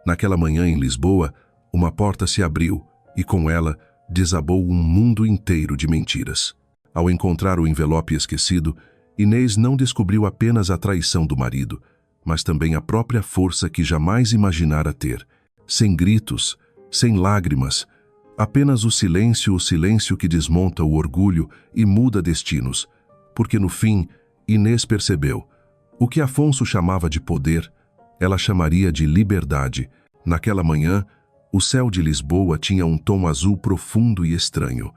Naquela manhã em Lisboa, uma porta se abriu e com ela desabou um mundo inteiro de mentiras. Ao encontrar o envelope esquecido, Inês não descobriu apenas a traição do marido, mas também a própria força que jamais imaginara ter. Sem gritos, sem lágrimas, apenas o silêncio que desmonta o orgulho e muda destinos, porque no fim, Inês percebeu. O que Afonso chamava de poder, ela chamaria de liberdade. Naquela manhã, o céu de Lisboa tinha um tom azul profundo e estranho,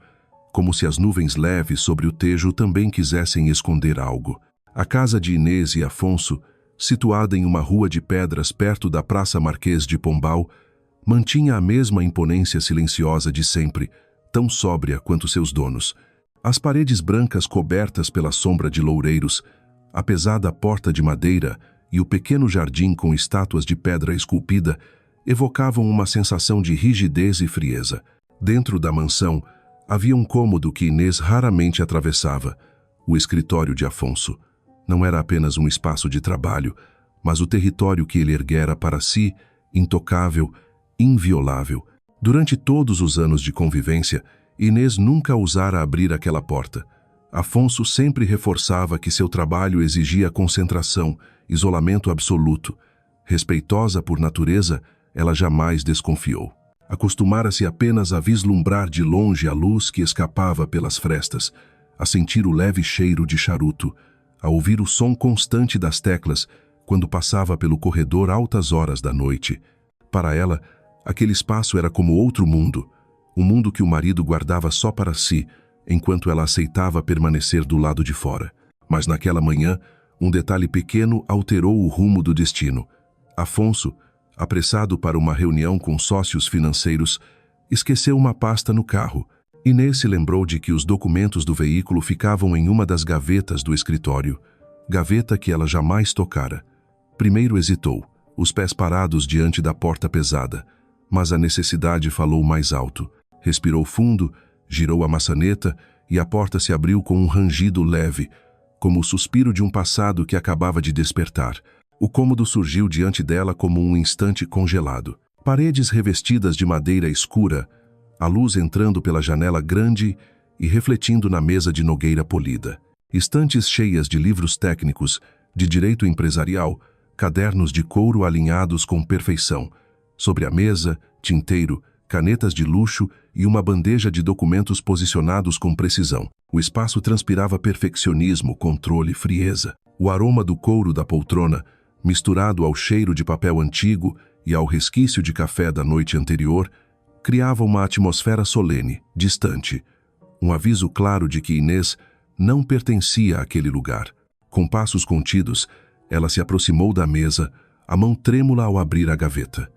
como se as nuvens leves sobre o Tejo também quisessem esconder algo. A casa de Inês e Afonso, situada em uma rua de pedras perto da Praça Marquês de Pombal, mantinha a mesma imponência silenciosa de sempre, tão sóbria quanto seus donos. As paredes brancas cobertas pela sombra de loureiros, a pesada porta de madeira e o pequeno jardim com estátuas de pedra esculpida evocavam uma sensação de rigidez e frieza. Dentro da mansão, havia um cômodo que Inês raramente atravessava, o escritório de Afonso. Não era apenas um espaço de trabalho, mas o território que ele erguera para si, intocável, inviolável. Durante todos os anos de convivência, Inês nunca ousara abrir aquela porta. Afonso sempre reforçava que seu trabalho exigia concentração, isolamento absoluto. Respeitosa por natureza, ela jamais desconfiou. Acostumara-se apenas a vislumbrar de longe a luz que escapava pelas frestas, a sentir o leve cheiro de charuto, a ouvir o som constante das teclas quando passava pelo corredor altas horas da noite. Para ela, aquele espaço era como outro mundo, um mundo que o marido guardava só para si, enquanto ela aceitava permanecer do lado de fora. Mas naquela manhã, um detalhe pequeno alterou o rumo do destino. Afonso, apressado para uma reunião com sócios financeiros, esqueceu uma pasta no carro. Inês se lembrou de que os documentos do veículo ficavam em uma das gavetas do escritório, gaveta que ela jamais tocara. Primeiro hesitou, os pés parados diante da porta pesada, mas a necessidade falou mais alto. Respirou fundo, girou a maçaneta e a porta se abriu com um rangido leve, como o suspiro de um passado que acabava de despertar. O cômodo surgiu diante dela como um instante congelado. Paredes revestidas de madeira escura, a luz entrando pela janela grande e refletindo na mesa de nogueira polida. Estantes cheias de livros técnicos, de direito empresarial, cadernos de couro alinhados com perfeição. Sobre a mesa, tinteiro, canetas de luxo e uma bandeja de documentos posicionados com precisão. O espaço transpirava perfeccionismo, controle, frieza. O aroma do couro da poltrona, misturado ao cheiro de papel antigo e ao resquício de café da noite anterior, criava uma atmosfera solene, distante. Um aviso claro de que Inês não pertencia àquele lugar. Com passos contidos, ela se aproximou da mesa, a mão trêmula ao abrir a gaveta.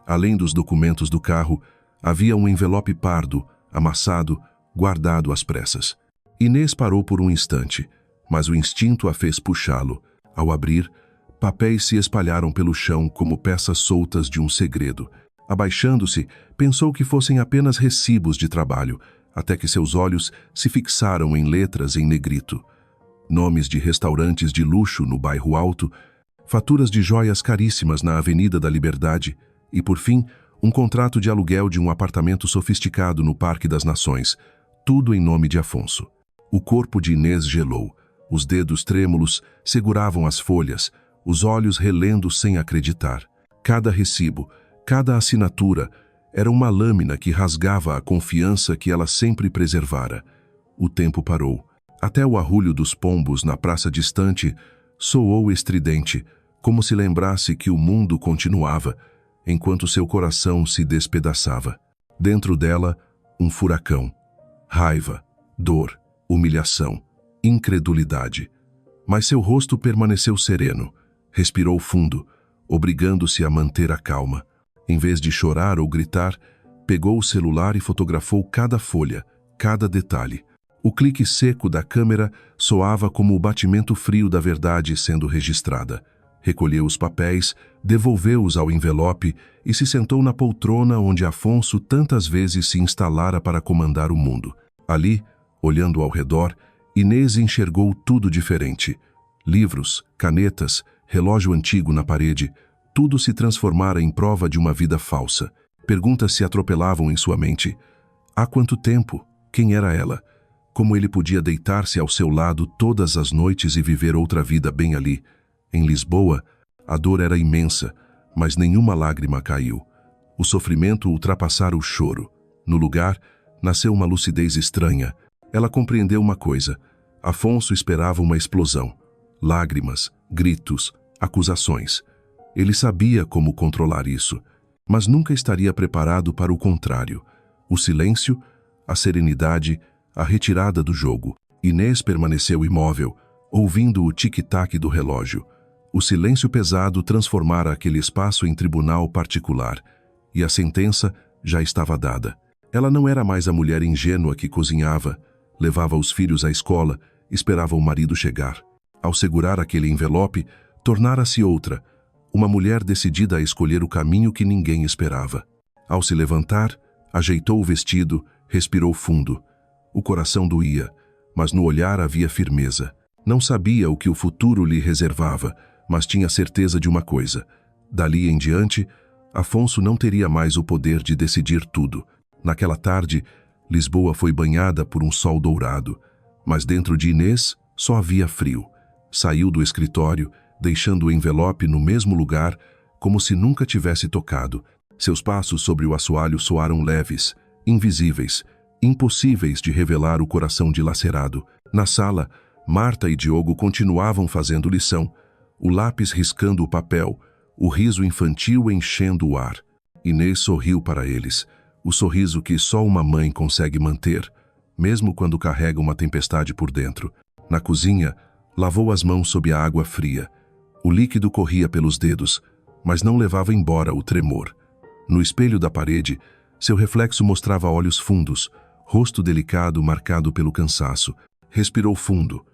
Além dos documentos do carro, havia um envelope pardo, amassado, guardado às pressas. Inês parou por um instante, mas o instinto a fez puxá-lo. Ao abrir, papéis se espalharam pelo chão como peças soltas de um segredo. Abaixando-se, pensou que fossem apenas recibos de trabalho, até que seus olhos se fixaram em letras em negrito. Nomes de restaurantes de luxo no bairro Alto, faturas de joias caríssimas na Avenida da Liberdade e, por fim, um contrato de aluguel de um apartamento sofisticado no Parque das Nações, tudo em nome de Afonso. O corpo de Inês gelou, os dedos trêmulos seguravam as folhas, os olhos relendo sem acreditar. Cada recibo, cada assinatura, era uma lâmina que rasgava a confiança que ela sempre preservara. O tempo parou. Até o arrulho dos pombos na praça distante soou estridente, como se lembrasse que o mundo continuava, enquanto seu coração se despedaçava. Dentro dela, um furacão. Raiva, dor, humilhação, incredulidade. Mas seu rosto permaneceu sereno. Respirou fundo, obrigando-se a manter a calma. Em vez de chorar ou gritar, pegou o celular e fotografou cada folha, cada detalhe. O clique seco da câmera soava como o batimento frio da verdade sendo registrada. Recolheu os papéis, devolveu-os ao envelope e se sentou na poltrona onde Afonso tantas vezes se instalara para comandar o mundo. Ali, olhando ao redor, Inês enxergou tudo diferente. Livros, canetas, relógio antigo na parede, Tudo se transformara em prova de uma vida falsa. Perguntas se atropelavam em sua mente. Há quanto tempo? Quem era ela? Como ele podia deitar-se ao seu lado todas as noites e viver outra vida bem ali? Em Lisboa, a dor era imensa, mas nenhuma lágrima caiu. O sofrimento ultrapassara o choro. No lugar, nasceu uma lucidez estranha. Ela compreendeu uma coisa. Afonso esperava uma explosão. Lágrimas, gritos, acusações. Ele sabia como controlar isso, mas nunca estaria preparado para o contrário. O silêncio, a serenidade, a retirada do jogo. Inês permaneceu imóvel, ouvindo o tic-tac do relógio. O silêncio pesado transformara aquele espaço em tribunal particular, e a sentença já estava dada. Ela não era mais a mulher ingênua que cozinhava, levava os filhos à escola, esperava o marido chegar. Ao segurar aquele envelope, tornara-se outra, uma mulher decidida a escolher o caminho que ninguém esperava. Ao se levantar, ajeitou o vestido, respirou fundo. O coração doía, mas no olhar havia firmeza. Não sabia o que o futuro lhe reservava, mas tinha certeza de uma coisa. Dali em diante, Afonso não teria mais o poder de decidir tudo. Naquela tarde, Lisboa foi banhada por um sol dourado, mas dentro de Inês só havia frio. Saiu do escritório, deixando o envelope no mesmo lugar, como se nunca tivesse tocado. Seus passos sobre o assoalho soaram leves, invisíveis, impossíveis de revelar o coração dilacerado. Na sala, Marta e Diogo continuavam fazendo lição, o lápis riscando o papel, o riso infantil enchendo o ar. Inês sorriu para eles, o sorriso que só uma mãe consegue manter, mesmo quando carrega uma tempestade por dentro. Na cozinha, lavou as mãos sob a água fria. O líquido corria pelos dedos, mas não levava embora o tremor. No espelho da parede, seu reflexo mostrava olhos fundos, rosto delicado marcado pelo cansaço. Respirou fundo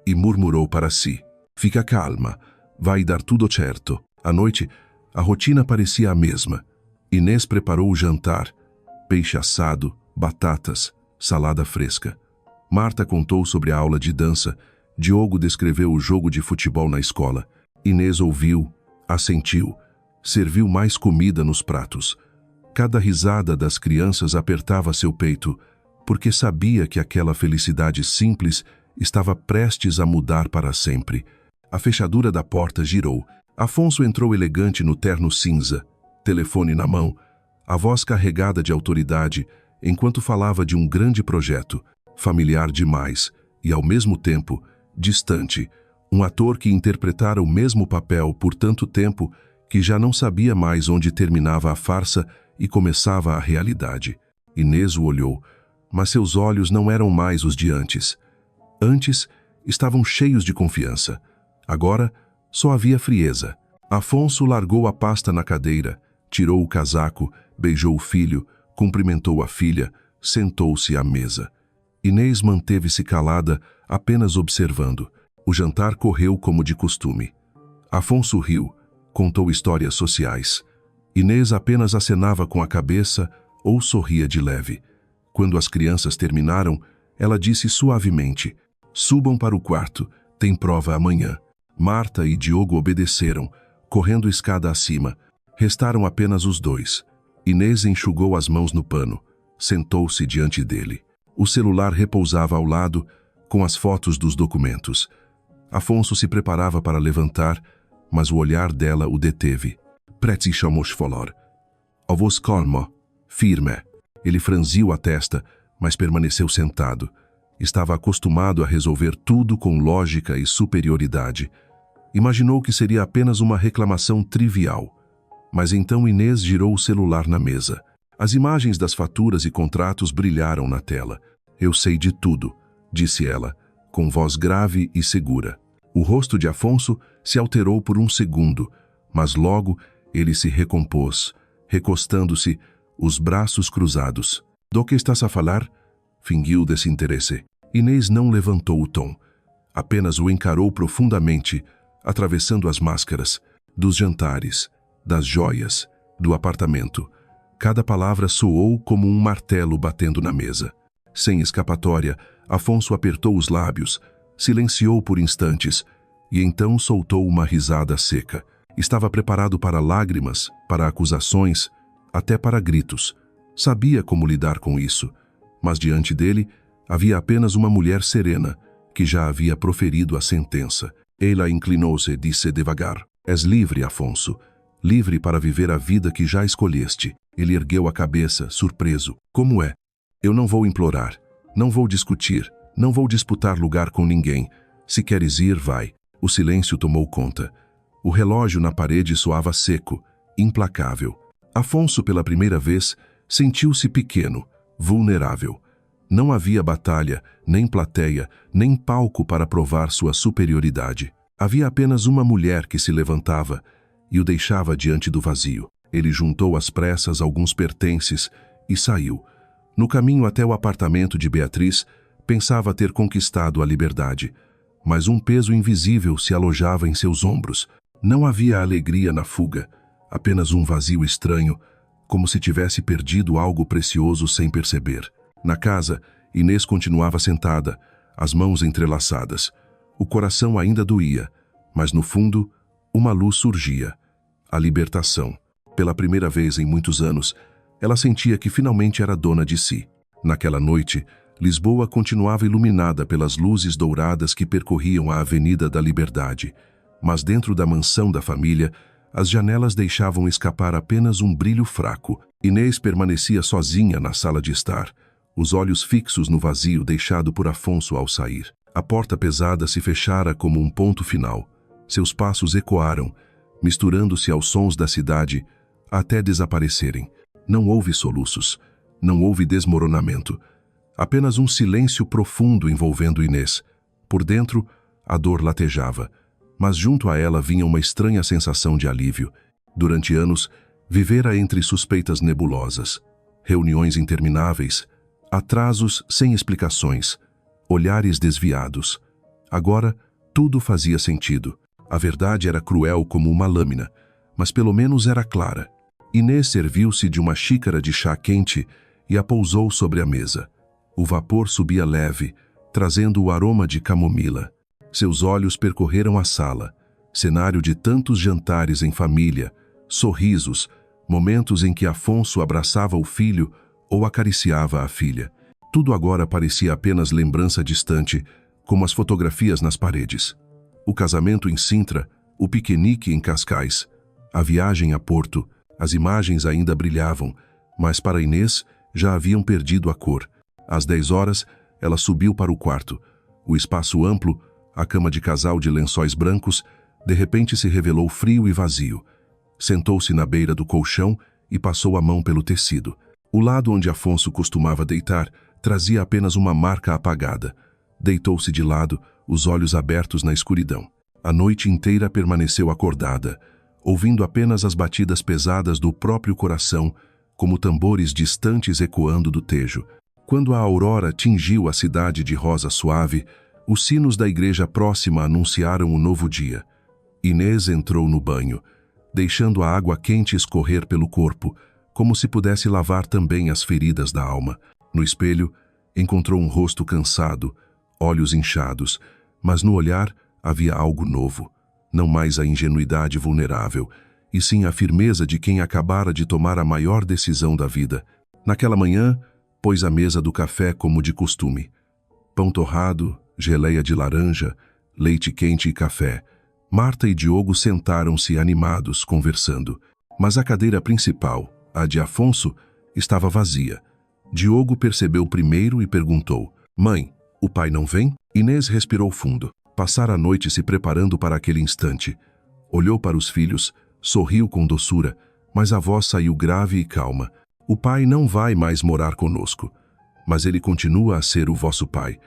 e murmurou para si: "Fica calma, vai dar tudo certo." À noite, a rotina parecia a mesma. Inês preparou o jantar: peixe assado, batatas, salada fresca. Marta contou sobre a aula de dança. Diogo descreveu o jogo de futebol na escola. Inês ouviu, assentiu, serviu mais comida nos pratos. Cada risada das crianças apertava seu peito, porque sabia que aquela felicidade simples estava prestes a mudar para sempre. A fechadura da porta girou. Afonso entrou elegante no terno cinza, telefone na mão, a voz carregada de autoridade, enquanto falava de um grande projeto, familiar demais e, ao mesmo tempo, distante. Um ator que interpretara o mesmo papel por tanto tempo que já não sabia mais onde terminava a farsa e começava a realidade. Inês o olhou, mas seus olhos não eram mais os de antes. Antes, estavam cheios de confiança. Agora, só havia frieza. Afonso largou a pasta na cadeira, tirou o casaco, beijou o filho, cumprimentou a filha, sentou-se à mesa. Inês manteve-se calada, apenas observando. O jantar correu como de costume. Afonso riu, contou histórias sociais. Inês apenas acenava com a cabeça ou sorria de leve. Quando as crianças terminaram, ela disse suavemente: "Subam para o quarto, tem prova amanhã." Marta e Diogo obedeceram, correndo escada acima. Restaram apenas os dois. Inês enxugou as mãos no pano, sentou-se diante dele. O celular repousava ao lado, com as fotos dos documentos. Afonso se preparava para levantar, mas o olhar dela o deteve. "Precisamos falar." A voz calma, firme. Ele franziu a testa, mas permaneceu sentado. Estava acostumado a resolver tudo com lógica e superioridade. Imaginou que seria apenas uma reclamação trivial. Mas então Inês girou o celular na mesa. As imagens das faturas e contratos brilharam na tela. "Eu sei de tudo", disse ela, com voz grave e segura. O rosto de Afonso se alterou por um segundo, mas logo ele se recompôs, recostando-se, os braços cruzados. "Do que estás a falar?" Fingiu desinteresse. Inês não levantou o tom. Apenas o encarou profundamente, atravessando as máscaras, dos jantares, das joias, do apartamento. Cada palavra soou como um martelo batendo na mesa. Sem escapatória, Afonso apertou os lábios, silenciou por instantes, e então soltou uma risada seca. Estava preparado para lágrimas, para acusações, até para gritos. Sabia como lidar com isso, mas diante dele havia apenas uma mulher serena, que já havia proferido a sentença. Ela inclinou-se e disse devagar: "És livre, Afonso, livre para viver a vida que já escolheste." Ele ergueu a cabeça, surpreso. "Como é?" "Eu não vou implorar, não vou discutir, não vou disputar lugar com ninguém. Se queres ir, vai." O silêncio tomou conta. O relógio na parede soava seco, implacável. Afonso, pela primeira vez, sentiu-se pequeno, vulnerável. Não havia batalha, nem plateia, nem palco para provar sua superioridade. Havia apenas uma mulher que se levantava e o deixava diante do vazio. Ele juntou às pressas alguns pertences e saiu. No caminho até o apartamento de Beatriz, pensava ter conquistado a liberdade, mas um peso invisível se alojava em seus ombros. Não havia alegria na fuga, apenas um vazio estranho, como se tivesse perdido algo precioso sem perceber. Na casa, Inês continuava sentada, as mãos entrelaçadas. O coração ainda doía, mas no fundo, uma luz surgia. A libertação. Pela primeira vez em muitos anos, ela sentia que finalmente era dona de si. Naquela noite, Lisboa continuava iluminada pelas luzes douradas que percorriam a Avenida da Liberdade. Mas dentro da mansão da família, as janelas deixavam escapar apenas um brilho fraco. Inês permanecia sozinha na sala de estar, os olhos fixos no vazio deixado por Afonso ao sair. A porta pesada se fechara como um ponto final. Seus passos ecoaram, misturando-se aos sons da cidade, até desaparecerem. Não houve soluços, não houve desmoronamento. Apenas um silêncio profundo envolvendo Inês. Por dentro, a dor latejava, mas junto a ela vinha uma estranha sensação de alívio. Durante anos, vivera entre suspeitas nebulosas, reuniões intermináveis, atrasos sem explicações, olhares desviados. Agora, tudo fazia sentido. A verdade era cruel como uma lâmina, mas pelo menos era clara. Inês serviu-se de uma xícara de chá quente e a pousou sobre a mesa. O vapor subia leve, trazendo o aroma de camomila. Seus olhos percorreram a sala, cenário de tantos jantares em família, sorrisos, momentos em que Afonso abraçava o filho ou acariciava a filha. Tudo agora parecia apenas lembrança distante, como as fotografias nas paredes. O casamento em Sintra, o piquenique em Cascais, a viagem a Porto, as imagens ainda brilhavam, mas para Inês já haviam perdido a cor. Às 10 horas, ela subiu para o quarto. O espaço amplo, a cama de casal de lençóis brancos, de repente se revelou frio e vazio. Sentou-se na beira do colchão e passou a mão pelo tecido. O lado onde Afonso costumava deitar trazia apenas uma marca apagada. Deitou-se de lado, os olhos abertos na escuridão. A noite inteira permaneceu acordada, ouvindo apenas as batidas pesadas do próprio coração, como tambores distantes ecoando do Tejo. Quando a aurora tingiu a cidade de rosa suave, os sinos da igreja próxima anunciaram o novo dia. Inês entrou no banho, deixando a água quente escorrer pelo corpo, como se pudesse lavar também as feridas da alma. No espelho, encontrou um rosto cansado, olhos inchados, mas no olhar havia algo novo. Não mais a ingenuidade vulnerável, e sim a firmeza de quem acabara de tomar a maior decisão da vida. Naquela manhã, pôs a mesa do café como de costume. Pão torrado, geleia de laranja, leite quente e café. Marta e Diogo sentaram-se animados, conversando. Mas a cadeira principal, a de Afonso, estava vazia. Diogo percebeu primeiro e perguntou: "Mãe, o pai não vem?" Inês respirou fundo. Passara a noite se preparando para aquele instante. Olhou para os filhos, sorriu com doçura, mas a voz saiu grave e calma. "O pai não vai mais morar conosco, mas ele continua a ser o vosso pai.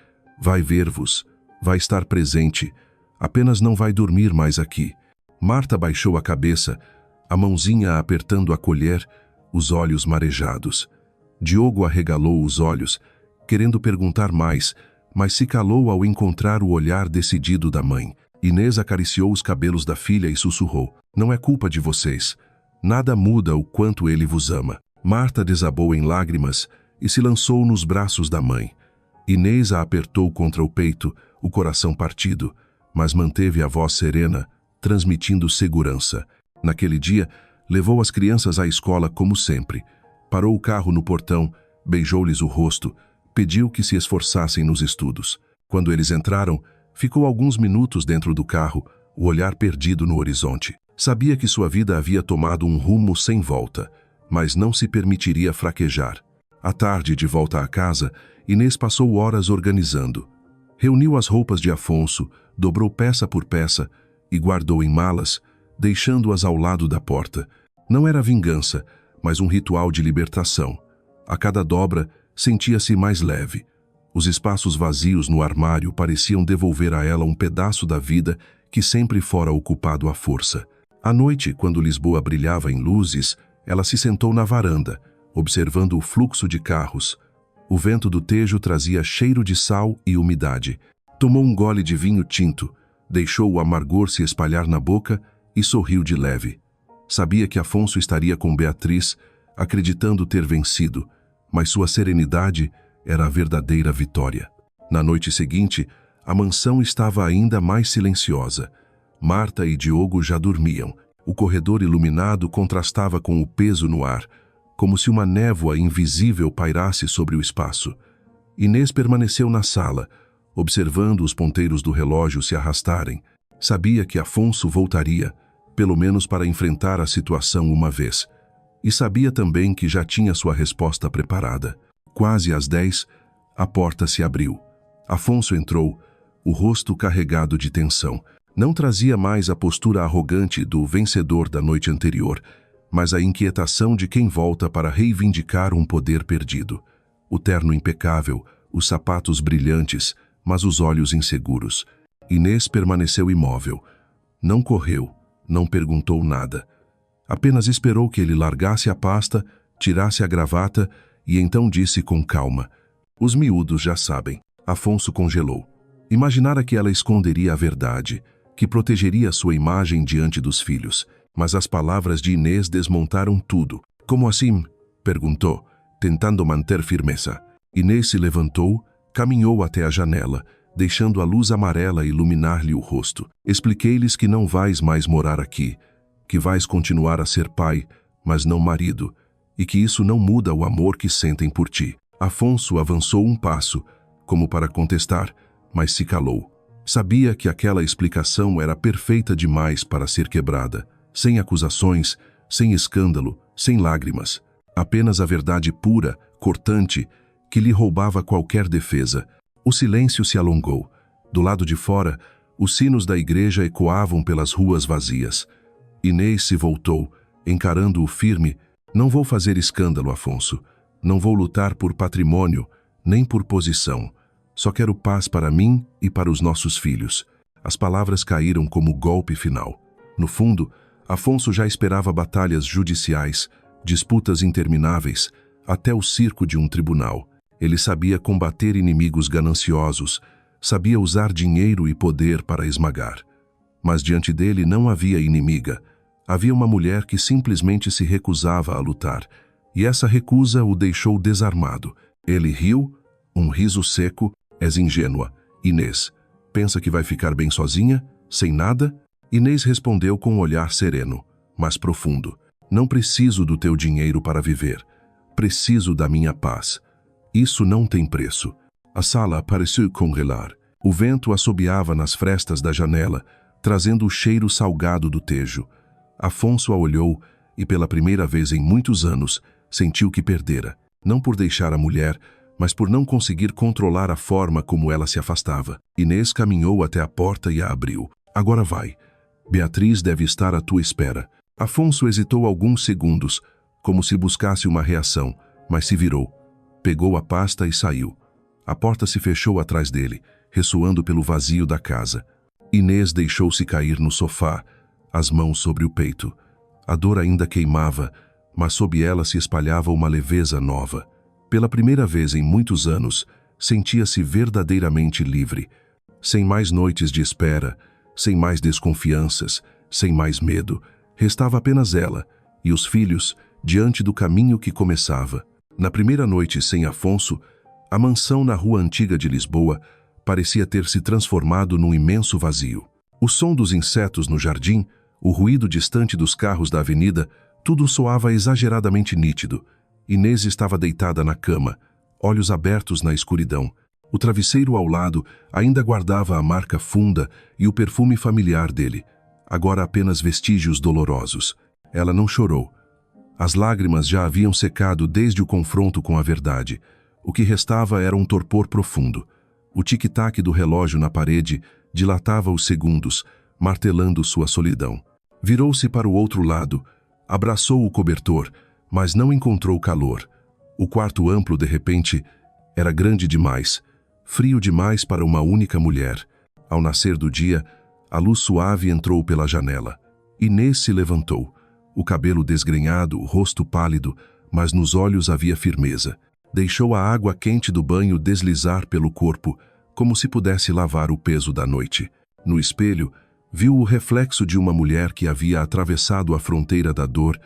Vai ver-vos, vai estar presente, apenas não vai dormir mais aqui." Marta baixou a cabeça, a mãozinha apertando a colher, os olhos marejados. Diogo arregalou os olhos, querendo perguntar mais, mas se calou ao encontrar o olhar decidido da mãe. Inês acariciou os cabelos da filha e sussurrou: "Não é culpa de vocês. Nada muda o quanto ele vos ama." Marta desabou em lágrimas e se lançou nos braços da mãe. Inês a apertou contra o peito, o coração partido, mas manteve a voz serena, transmitindo segurança. Naquele dia, levou as crianças à escola como sempre. Parou o carro no portão, beijou-lhes o rosto, pediu que se esforçassem nos estudos. Quando eles entraram, ficou alguns minutos dentro do carro, o olhar perdido no horizonte. Sabia que sua vida havia tomado um rumo sem volta, mas não se permitiria fraquejar. À tarde, de volta à casa, Inês passou horas organizando. Reuniu as roupas de Afonso, dobrou peça por peça e guardou em malas, deixando-as ao lado da porta. Não era vingança, mas um ritual de libertação. A cada dobra, sentia-se mais leve. Os espaços vazios no armário pareciam devolver a ela um pedaço da vida que sempre fora ocupado à força. À noite, quando Lisboa brilhava em luzes, ela se sentou na varanda, observando o fluxo de carros. O vento do Tejo trazia cheiro de sal e umidade. Tomou um gole de vinho tinto, deixou o amargor se espalhar na boca e sorriu de leve. Sabia que Afonso estaria com Beatriz, acreditando ter vencido, mas sua serenidade era a verdadeira vitória. Na noite seguinte, a mansão estava ainda mais silenciosa. Marta e Diogo já dormiam. O corredor iluminado contrastava com o peso no ar, como se uma névoa invisível pairasse sobre o espaço. Inês permaneceu na sala, observando os ponteiros do relógio se arrastarem. Sabia que Afonso voltaria, pelo menos para enfrentar a situação uma vez. E sabia também que já tinha sua resposta preparada. Quase às 10, a porta se abriu. Afonso entrou, o rosto carregado de tensão. Não trazia mais a postura arrogante do vencedor da noite anterior, mas a inquietação de quem volta para reivindicar um poder perdido. O terno impecável, os sapatos brilhantes, mas os olhos inseguros. Inês permaneceu imóvel. Não correu, não perguntou nada. Apenas esperou que ele largasse a pasta, tirasse a gravata e então disse com calma: "Os miúdos já sabem." Afonso congelou. Imaginara que ela esconderia a verdade, que protegeria sua imagem diante dos filhos. Mas as palavras de Inês desmontaram tudo. "Como assim?" perguntou, tentando manter firmeza. Inês se levantou, caminhou até a janela, deixando a luz amarela iluminar-lhe o rosto. "Expliquei-lhes que não vais mais morar aqui, que vais continuar a ser pai, mas não marido, e que isso não muda o amor que sentem por ti." Afonso avançou um passo, como para contestar, mas se calou. Sabia que aquela explicação era perfeita demais para ser quebrada, sem acusações, sem escândalo, sem lágrimas. Apenas a verdade pura, cortante, que lhe roubava qualquer defesa. O silêncio se alongou. Do lado de fora, os sinos da igreja ecoavam pelas ruas vazias. Inês se voltou, encarando-o firme. "Não vou fazer escândalo, Afonso. Não vou lutar por patrimônio, nem por posição. Só quero paz para mim e para os nossos filhos." As palavras caíram como golpe final. No fundo, Afonso já esperava batalhas judiciais, disputas intermináveis, até o circo de um tribunal. Ele sabia combater inimigos gananciosos, sabia usar dinheiro e poder para esmagar. Mas diante dele não havia inimiga. Havia uma mulher que simplesmente se recusava a lutar, e essa recusa o deixou desarmado. Ele riu, um riso seco. "És ingênua, Inês. Pensa que vai ficar bem sozinha, sem nada?" Inês respondeu com um olhar sereno, mas profundo. "Não preciso do teu dinheiro para viver. Preciso da minha paz. Isso não tem preço." A sala pareceu congelar. O vento assobiava nas frestas da janela, trazendo o cheiro salgado do Tejo. Afonso a olhou e, pela primeira vez em muitos anos, sentiu que perdera. Não por deixar a mulher, mas por não conseguir controlar a forma como ela se afastava. Inês caminhou até a porta e a abriu. "Agora vai. Beatriz deve estar à tua espera." Afonso hesitou alguns segundos, como se buscasse uma reação, mas se virou. Pegou a pasta e saiu. A porta se fechou atrás dele, ressoando pelo vazio da casa. Inês deixou-se cair no sofá, as mãos sobre o peito. A dor ainda queimava, mas sob ela se espalhava uma leveza nova. Pela primeira vez em muitos anos, sentia-se verdadeiramente livre. Sem mais noites de espera, sem mais desconfianças, sem mais medo. Restava apenas ela e os filhos diante do caminho que começava. Na primeira noite sem Afonso, a mansão na rua antiga de Lisboa parecia ter se transformado num imenso vazio. O som dos insetos no jardim, O ruído distante dos carros da avenida, tudo soava exageradamente nítido. Inês estava deitada na cama, olhos abertos na escuridão. O travesseiro ao lado ainda guardava a marca funda e o perfume familiar dele, agora apenas vestígios dolorosos. Ela não chorou. As lágrimas já haviam secado desde o confronto com a verdade. O que restava era um torpor profundo. O tic-tac do relógio na parede dilatava os segundos, martelando sua solidão. Virou-se para o outro lado, abraçou o cobertor, mas não encontrou calor. O quarto amplo, de repente, era grande demais, frio demais para uma única mulher. Ao nascer do dia, a luz suave entrou pela janela. Inês se levantou. O cabelo desgrenhado, o rosto pálido, mas nos olhos havia firmeza. Deixou a água quente do banho deslizar pelo corpo, como se pudesse lavar o peso da noite. No espelho, viu o reflexo de uma mulher que havia atravessado a fronteira da dor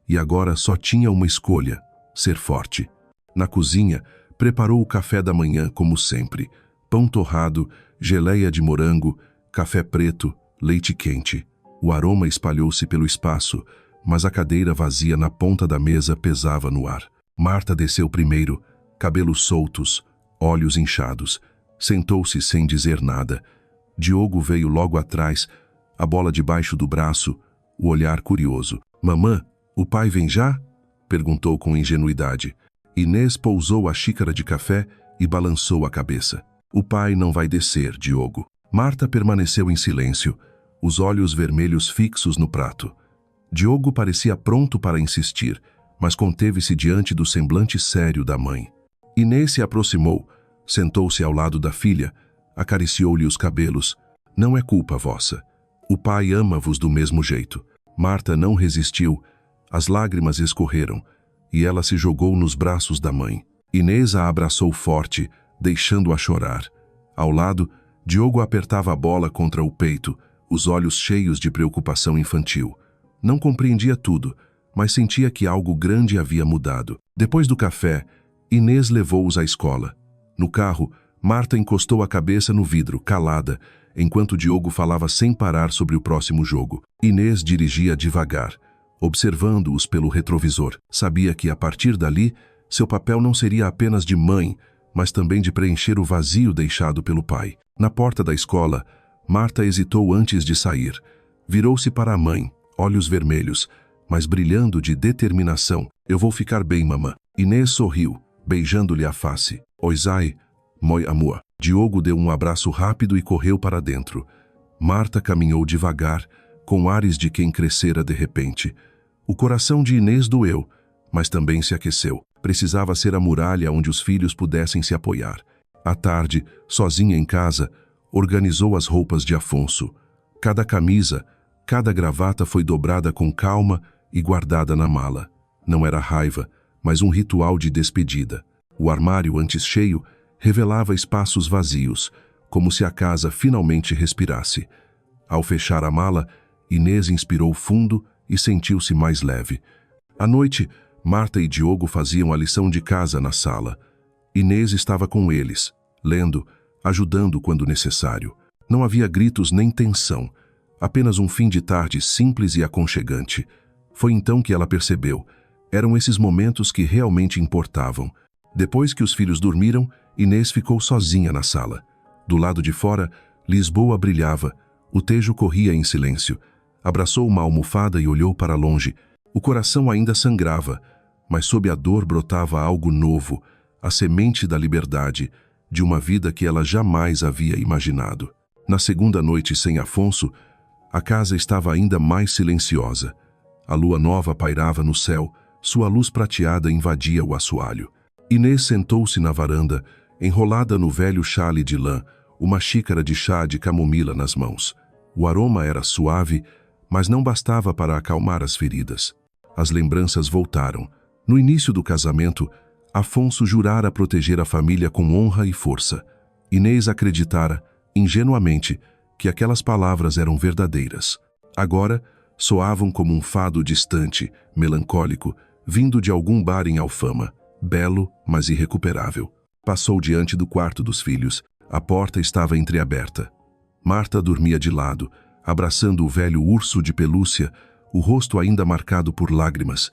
e agora só tinha uma escolha: ser forte. Na cozinha, preparou o café da manhã como sempre: pão torrado, geleia de morango, café preto, leite quente. O aroma espalhou-se pelo espaço, mas a cadeira vazia na ponta da mesa pesava no ar. Marta desceu primeiro, cabelos soltos, olhos inchados. Sentou-se sem dizer nada. Diogo veio logo atrás, a bola debaixo do braço, o olhar curioso. "Mamã, o pai vem já?" perguntou com ingenuidade. Inês pousou a xícara de café e balançou a cabeça. "O pai não vai descer, Diogo." Marta permaneceu em silêncio, os olhos vermelhos fixos no prato. Diogo parecia pronto para insistir, mas conteve-se diante do semblante sério da mãe. Inês se aproximou, sentou-se ao lado da filha, acariciou-lhe os cabelos. "Não é culpa vossa. O pai ama-vos do mesmo jeito." Marta não resistiu, as lágrimas escorreram, e ela se jogou nos braços da mãe. Inês a abraçou forte, deixando-a chorar. Ao lado, Diogo apertava a bola contra o peito, os olhos cheios de preocupação infantil. Não compreendia tudo, mas sentia que algo grande havia mudado. Depois do café, Inês levou-os à escola. No carro, Marta encostou a cabeça no vidro, calada, enquanto Diogo falava sem parar sobre o próximo jogo. Inês dirigia devagar, observando-os pelo retrovisor. Sabia que, a partir dali, seu papel não seria apenas de mãe, mas também de preencher o vazio deixado pelo pai. Na porta da escola, Marta hesitou antes de sair. Virou-se para a mãe, olhos vermelhos, mas brilhando de determinação. "Eu vou ficar bem, mamã." Inês sorriu, beijando-lhe a face. "Oisai, moi amor." Diogo deu um abraço rápido e correu para dentro. Marta caminhou devagar, com ares de quem crescera de repente. O coração de Inês doeu, mas também se aqueceu. Precisava ser a muralha onde os filhos pudessem se apoiar. À tarde, sozinha em casa, organizou as roupas de Afonso. Cada camisa, cada gravata foi dobrada com calma e guardada na mala. Não era raiva, mas um ritual de despedida. O armário, antes cheio, revelava espaços vazios, como se a casa finalmente respirasse. Ao fechar a mala, Inês inspirou fundo e sentiu-se mais leve. À noite, Marta e Diogo faziam a lição de casa na sala. Inês estava com eles, lendo, ajudando quando necessário. Não havia gritos nem tensão, apenas um fim de tarde simples e aconchegante. Foi então que ela percebeu. Eram esses momentos que realmente importavam. Depois que os filhos dormiram, Inês ficou sozinha na sala. Do lado de fora, Lisboa brilhava. O Tejo corria em silêncio. Abraçou uma almofada e olhou para longe. O coração ainda sangrava, mas sob a dor brotava algo novo, a semente da liberdade, de uma vida que ela jamais havia imaginado. Na segunda noite sem Afonso, a casa estava ainda mais silenciosa. A lua nova pairava no céu, sua luz prateada invadia o assoalho. Inês sentou-se na varanda, enrolada no velho xale de lã, uma xícara de chá de camomila nas mãos. O aroma era suave, mas não bastava para acalmar as feridas. As lembranças voltaram. No início do casamento, Afonso jurara proteger a família com honra e força. Inês acreditara, ingenuamente, que aquelas palavras eram verdadeiras. Agora, soavam como um fado distante, melancólico, vindo de algum bar em Alfama, belo, mas irrecuperável. Passou diante do quarto dos filhos. A porta estava entreaberta. Marta dormia de lado, abraçando o velho urso de pelúcia, o rosto ainda marcado por lágrimas.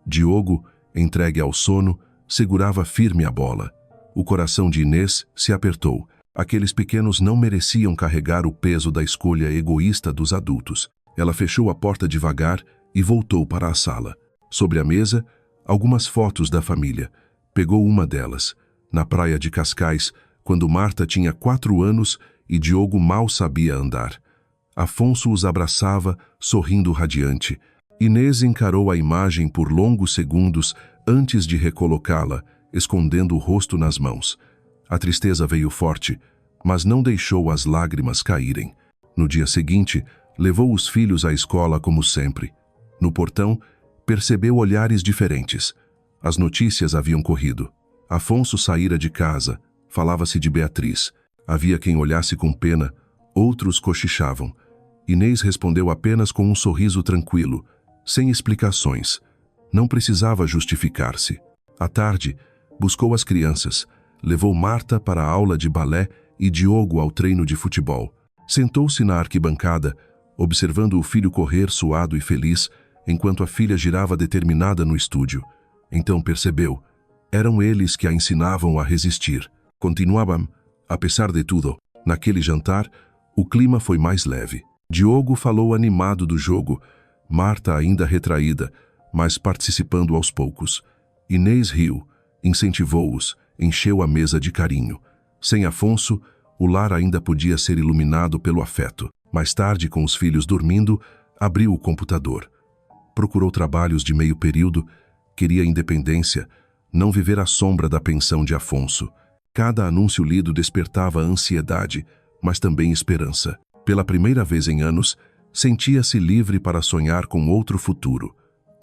Diogo, entregue ao sono, segurava firme a bola. O coração de Inês se apertou. Aqueles pequenos não mereciam carregar o peso da escolha egoísta dos adultos. Ela fechou a porta devagar e voltou para a sala. Sobre a mesa, algumas fotos da família. Pegou uma delas, na praia de Cascais, quando Marta tinha 4 anos e Diogo mal sabia andar. Afonso os abraçava, sorrindo radiante. Inês encarou a imagem por longos segundos antes de recolocá-la, escondendo o rosto nas mãos. A tristeza veio forte, mas não deixou as lágrimas caírem. No dia seguinte, levou os filhos à escola como sempre. No portão, percebeu olhares diferentes. As notícias haviam corrido. Afonso saíra de casa, falava-se de Beatriz. Havia quem olhasse com pena, outros cochichavam. Inês respondeu apenas com um sorriso tranquilo, sem explicações. Não precisava justificar-se. À tarde, buscou as crianças, levou Marta para a aula de balé e Diogo ao treino de futebol. Sentou-se na arquibancada, observando o filho correr suado e feliz, enquanto a filha girava determinada no estúdio. Então percebeu, eram eles que a ensinavam a resistir. Continuavam, apesar de tudo. Naquele jantar, o clima foi mais leve. Diogo falou animado do jogo, Marta ainda retraída, mas participando aos poucos. Inês riu, incentivou-os, encheu a mesa de carinho. Sem Afonso, o lar ainda podia ser iluminado pelo afeto. Mais tarde, com os filhos dormindo, abriu o computador. Procurou trabalhos de meio período, queria independência, não viver à sombra da pensão de Afonso. Cada anúncio lido despertava ansiedade, mas também esperança. Pela primeira vez em anos, sentia-se livre para sonhar com outro futuro.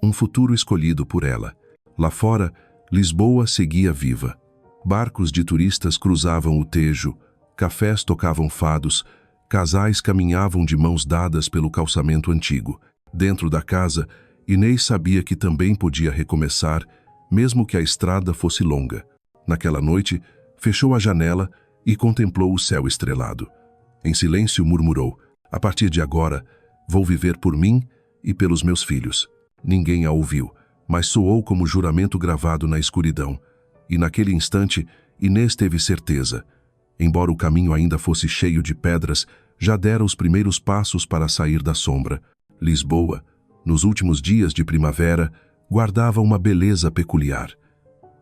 Um futuro escolhido por ela. Lá fora, Lisboa seguia viva. Barcos de turistas cruzavam o Tejo, cafés tocavam fados, casais caminhavam de mãos dadas pelo calçamento antigo. Dentro da casa, Inês sabia que também podia recomeçar, mesmo que a estrada fosse longa. Naquela noite, fechou a janela e contemplou o céu estrelado. Em silêncio murmurou, a partir de agora, vou viver por mim e pelos meus filhos. Ninguém a ouviu, mas soou como juramento gravado na escuridão. E naquele instante, Inês teve certeza. Embora o caminho ainda fosse cheio de pedras, já dera os primeiros passos para sair da sombra. Lisboa, nos últimos dias de primavera, guardava uma beleza peculiar.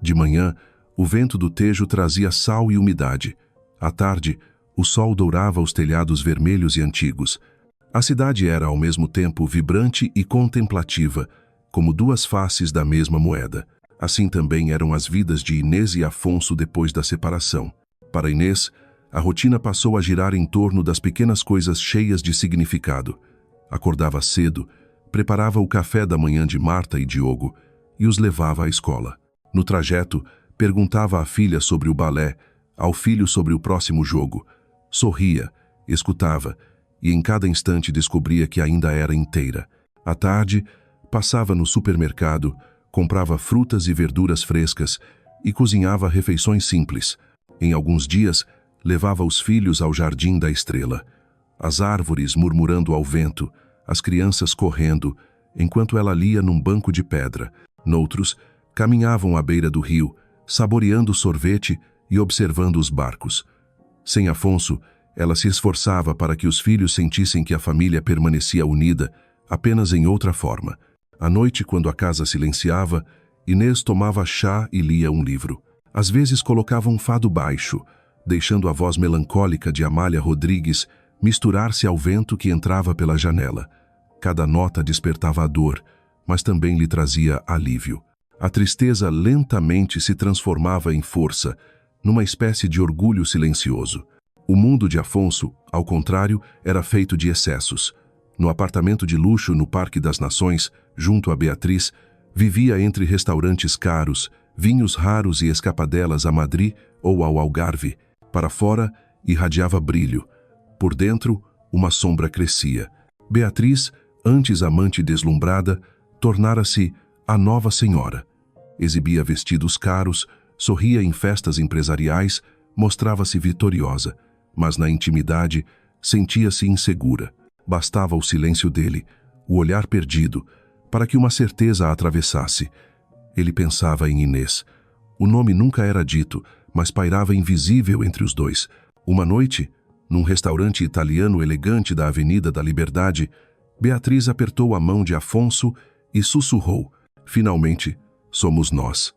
De manhã, o vento do Tejo trazia sal e umidade. À tarde, o sol dourava os telhados vermelhos e antigos. A cidade era, ao mesmo tempo, vibrante e contemplativa, como duas faces da mesma moeda. Assim também eram as vidas de Inês e Afonso depois da separação. Para Inês, a rotina passou a girar em torno das pequenas coisas cheias de significado. Acordava cedo, preparava o café da manhã de Marta e Diogo e os levava à escola. No trajeto, perguntava à filha sobre o balé, ao filho sobre o próximo jogo. Sorria, escutava, e em cada instante descobria que ainda era inteira. À tarde, passava no supermercado, comprava frutas e verduras frescas e cozinhava refeições simples. Em alguns dias, levava os filhos ao Jardim da Estrela. As árvores murmurando ao vento, as crianças correndo, enquanto ela lia num banco de pedra. Noutros, caminhavam à beira do rio, saboreando sorvete e observando os barcos. Sem Afonso, ela se esforçava para que os filhos sentissem que a família permanecia unida, apenas em outra forma. À noite, quando a casa silenciava, Inês tomava chá e lia um livro. Às vezes colocava um fado baixo, deixando a voz melancólica de Amália Rodrigues misturar-se ao vento que entrava pela janela. Cada nota despertava a dor, mas também lhe trazia alívio. A tristeza lentamente se transformava em força, numa espécie de orgulho silencioso. O mundo de Afonso, ao contrário, era feito de excessos. No apartamento de luxo no Parque das Nações, junto a Beatriz, vivia entre restaurantes caros, vinhos raros e escapadelas a Madrid ou ao Algarve. Para fora, irradiava brilho. Por dentro, uma sombra crescia. Beatriz, antes amante deslumbrada, tornara-se a nova senhora. Exibia vestidos caros, sorria em festas empresariais, mostrava-se vitoriosa, mas na intimidade sentia-se insegura. Bastava o silêncio dele, o olhar perdido, para que uma certeza a atravessasse. Ele pensava em Inês. O nome nunca era dito, mas pairava invisível entre os dois. Uma noite, num restaurante italiano elegante da Avenida da Liberdade, Beatriz apertou a mão de Afonso e sussurrou: "Finalmente, somos nós.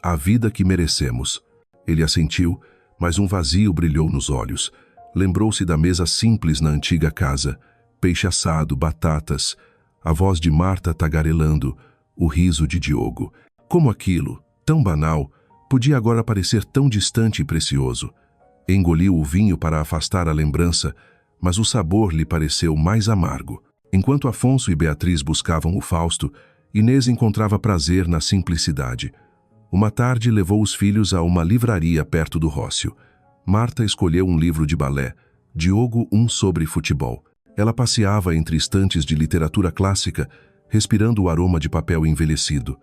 A vida que merecemos." Ele assentiu, mas um vazio brilhou nos olhos. Lembrou-se da mesa simples na antiga casa: peixe assado, batatas, a voz de Marta tagarelando, o riso de Diogo. Como aquilo, tão banal, podia agora parecer tão distante e precioso. Engoliu o vinho para afastar a lembrança, mas o sabor lhe pareceu mais amargo. Enquanto Afonso e Beatriz buscavam o Fausto, Inês encontrava prazer na simplicidade. Uma tarde levou os filhos a uma livraria perto do Rócio. Marta escolheu um livro de balé, Diogo um sobre futebol. Ela passeava entre estantes de literatura clássica, respirando o aroma de papel envelhecido.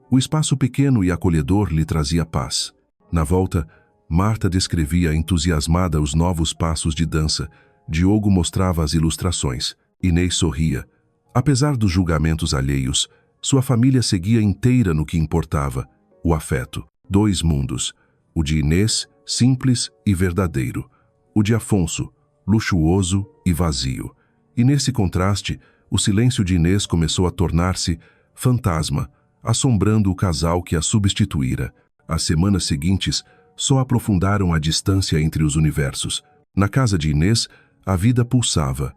O espaço pequeno e acolhedor lhe trazia paz. Na volta, Marta descrevia entusiasmada os novos passos de dança. Diogo mostrava as ilustrações. Inês sorria. Apesar dos julgamentos alheios, sua família seguia inteira no que importava: o afeto. Dois mundos. O de Inês, simples e verdadeiro. O de Afonso, luxuoso e vazio. E nesse contraste, o silêncio de Inês começou a tornar-se fantasma, assombrando o casal que a substituíra. As semanas seguintes só aprofundaram a distância entre os universos. Na casa de Inês, a vida pulsava.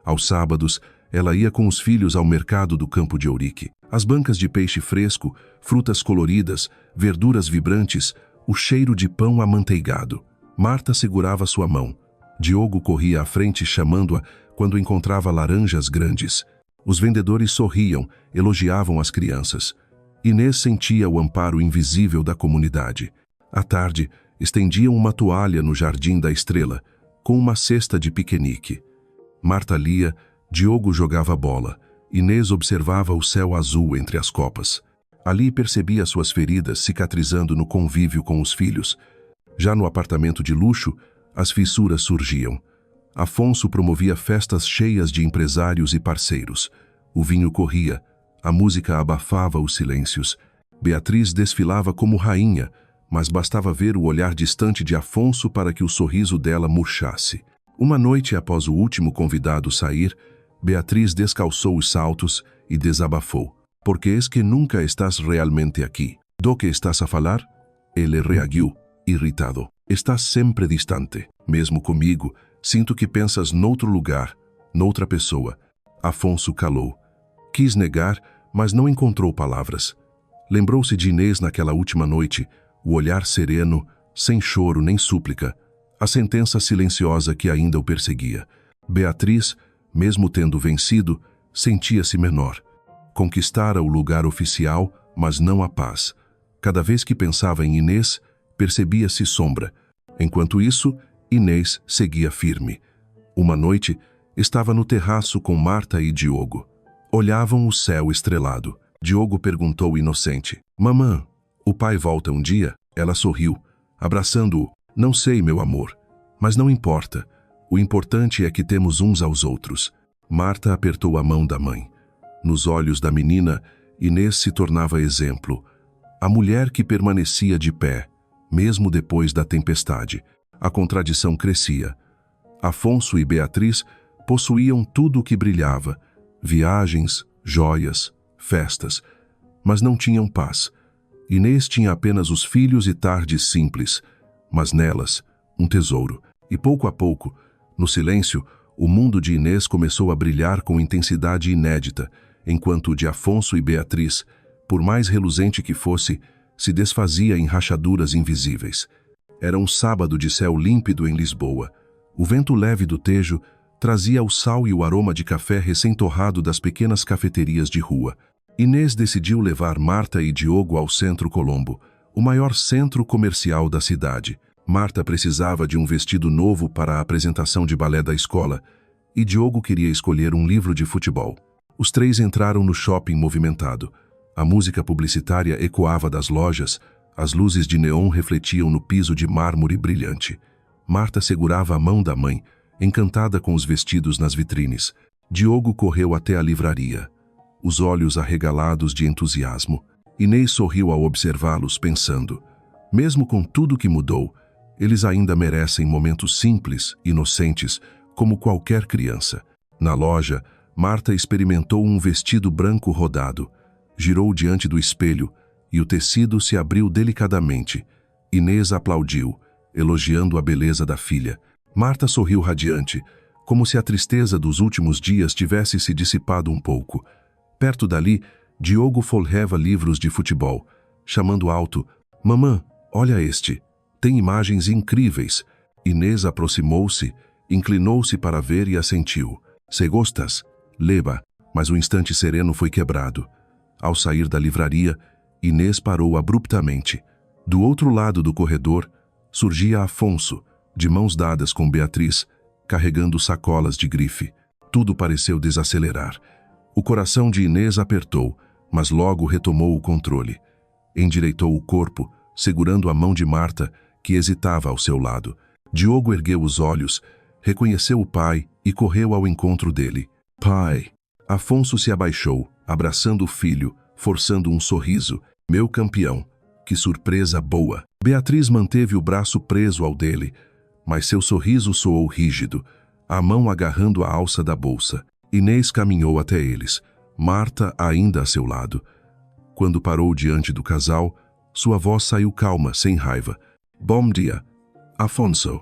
Aos sábados, ela ia com os filhos ao mercado do Campo de Ourique. As bancas de peixe fresco, frutas coloridas, verduras vibrantes, o cheiro de pão amanteigado. Marta segurava sua mão. Diogo corria à frente chamando-a quando encontrava laranjas grandes. Os vendedores sorriam, elogiavam as crianças. Inês sentia o amparo invisível da comunidade. À tarde, estendiam uma toalha no Jardim da Estrela, com uma cesta de piquenique. Marta lia, Diogo jogava bola. Inês observava o céu azul entre as copas. Ali percebia suas feridas cicatrizando no convívio com os filhos. Já no apartamento de luxo, as fissuras surgiam. Afonso promovia festas cheias de empresários e parceiros. O vinho corria, a música abafava os silêncios. Beatriz desfilava como rainha, mas bastava ver o olhar distante de Afonso para que o sorriso dela murchasse. Uma noite após o último convidado sair, Beatriz descalçou os saltos e desabafou. "Por que es que nunca estás realmente aqui? Do que estás a falar?" Ele reagiu, irritado. "Estás sempre distante. Mesmo comigo, sinto que pensas noutro lugar, noutra pessoa." Afonso calou. Quis negar, mas não encontrou palavras. Lembrou-se de Inês naquela última noite, o olhar sereno, sem choro nem súplica, a sentença silenciosa que ainda o perseguia. Beatriz, mesmo tendo vencido, sentia-se menor. Conquistara o lugar oficial, mas não a paz. Cada vez que pensava em Inês, percebia-se sombra. Enquanto isso, Inês seguia firme. Uma noite, estava no terraço com Marta e Diogo. Olhavam o céu estrelado. Diogo perguntou inocente: "Mamã, o pai volta um dia?" Ela sorriu, abraçando-o. "Não sei, meu amor, mas não importa. O importante é que temos uns aos outros." Marta apertou a mão da mãe. Nos olhos da menina, Inês se tornava exemplo. A mulher que permanecia de pé, mesmo depois da tempestade. A contradição crescia. Afonso e Beatriz possuíam tudo o que brilhava: viagens, joias, festas, mas não tinham paz. Inês tinha apenas os filhos e tardes simples, mas nelas, um tesouro. E pouco a pouco, no silêncio, o mundo de Inês começou a brilhar com intensidade inédita, enquanto o de Afonso e Beatriz, por mais reluzente que fosse, se desfazia em rachaduras invisíveis. Era um sábado de céu límpido em Lisboa. O vento leve do Tejo trazia o sal e o aroma de café recém-torrado das pequenas cafeterias de rua. Inês decidiu levar Marta e Diogo ao Centro Colombo, o maior centro comercial da cidade. Marta precisava de um vestido novo para a apresentação de balé da escola, e Diogo queria escolher um livro de futebol. Os três entraram no shopping movimentado. A música publicitária ecoava das lojas, as luzes de neon refletiam no piso de mármore brilhante. Marta segurava a mão da mãe, encantada com os vestidos nas vitrines. Diogo correu até a livraria, os olhos arregalados de entusiasmo. Inês sorriu ao observá-los, pensando: mesmo com tudo que mudou, eles ainda merecem momentos simples, inocentes, como qualquer criança. Na loja, Marta experimentou um vestido branco rodado. Girou diante do espelho e o tecido se abriu delicadamente. Inês aplaudiu, elogiando a beleza da filha. Marta sorriu radiante, como se a tristeza dos últimos dias tivesse se dissipado um pouco. Perto dali, Diogo folheava livros de futebol, chamando alto: mamã, olha este. Tem imagens incríveis. Inês aproximou-se, inclinou-se para ver e assentiu. Se gostas? Leva. Mas o instante sereno foi quebrado. Ao sair da livraria, Inês parou abruptamente. Do outro lado do corredor, surgia Afonso, de mãos dadas com Beatriz, carregando sacolas de grife. Tudo pareceu desacelerar. O coração de Inês apertou, mas logo retomou o controle. Endireitou o corpo, segurando a mão de Marta, que hesitava ao seu lado. Diogo ergueu os olhos, reconheceu o pai e correu ao encontro dele. Pai! Afonso se abaixou, abraçando o filho, forçando um sorriso. Meu campeão! Que surpresa boa! Beatriz manteve o braço preso ao dele, mas seu sorriso soou rígido, a mão agarrando a alça da bolsa. Inês caminhou até eles, Marta ainda a seu lado. Quando parou diante do casal, sua voz saiu calma, sem raiva. Bom dia, Afonso.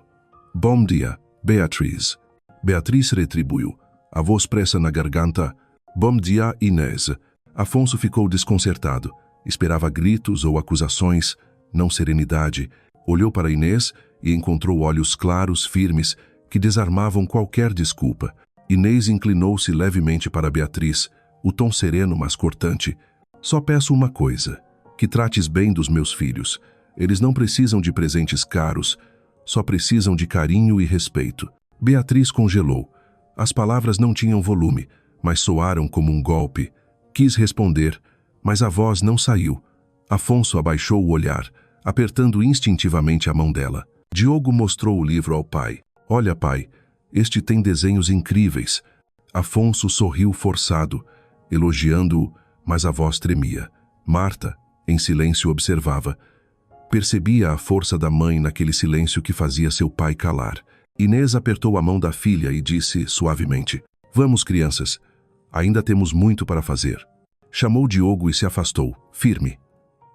Bom dia, Beatriz. Beatriz retribuiu, a voz presa na garganta. Bom dia, Inês. Afonso ficou desconcertado. Esperava gritos ou acusações, não serenidade. Olhou para Inês e encontrou olhos claros, firmes, que desarmavam qualquer desculpa. Inês inclinou-se levemente para Beatriz, o tom sereno, mas cortante. Só peço uma coisa, que trates bem dos meus filhos. Eles não precisam de presentes caros, só precisam de carinho e respeito. Beatriz congelou. As palavras não tinham volume, mas soaram como um golpe. Quis responder, mas a voz não saiu. Afonso abaixou o olhar, apertando instintivamente a mão dela. Diogo mostrou o livro ao pai. Olha, pai, este tem desenhos incríveis. Afonso sorriu forçado, elogiando-o, mas a voz tremia. Marta, em silêncio, observava. Percebia a força da mãe naquele silêncio que fazia seu pai calar. Inês apertou a mão da filha e disse suavemente: Vamos, crianças. Ainda temos muito para fazer. Chamou Diogo e se afastou, firme.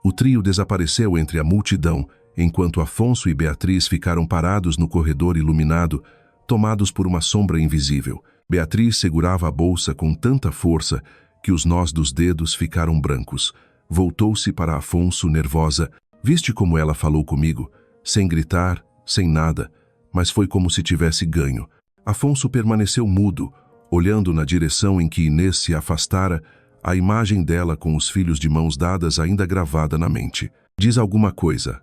O trio desapareceu entre a multidão, enquanto Afonso e Beatriz ficaram parados no corredor iluminado, tomados por uma sombra invisível. Beatriz segurava a bolsa com tanta força que os nós dos dedos ficaram brancos. Voltou-se para Afonso, nervosa. Viste como ela falou comigo? Sem gritar, sem nada, mas foi como se tivesse ganho. Afonso permaneceu mudo, olhando na direção em que Inês se afastara, a imagem dela com os filhos de mãos dadas ainda gravada na mente. Diz alguma coisa.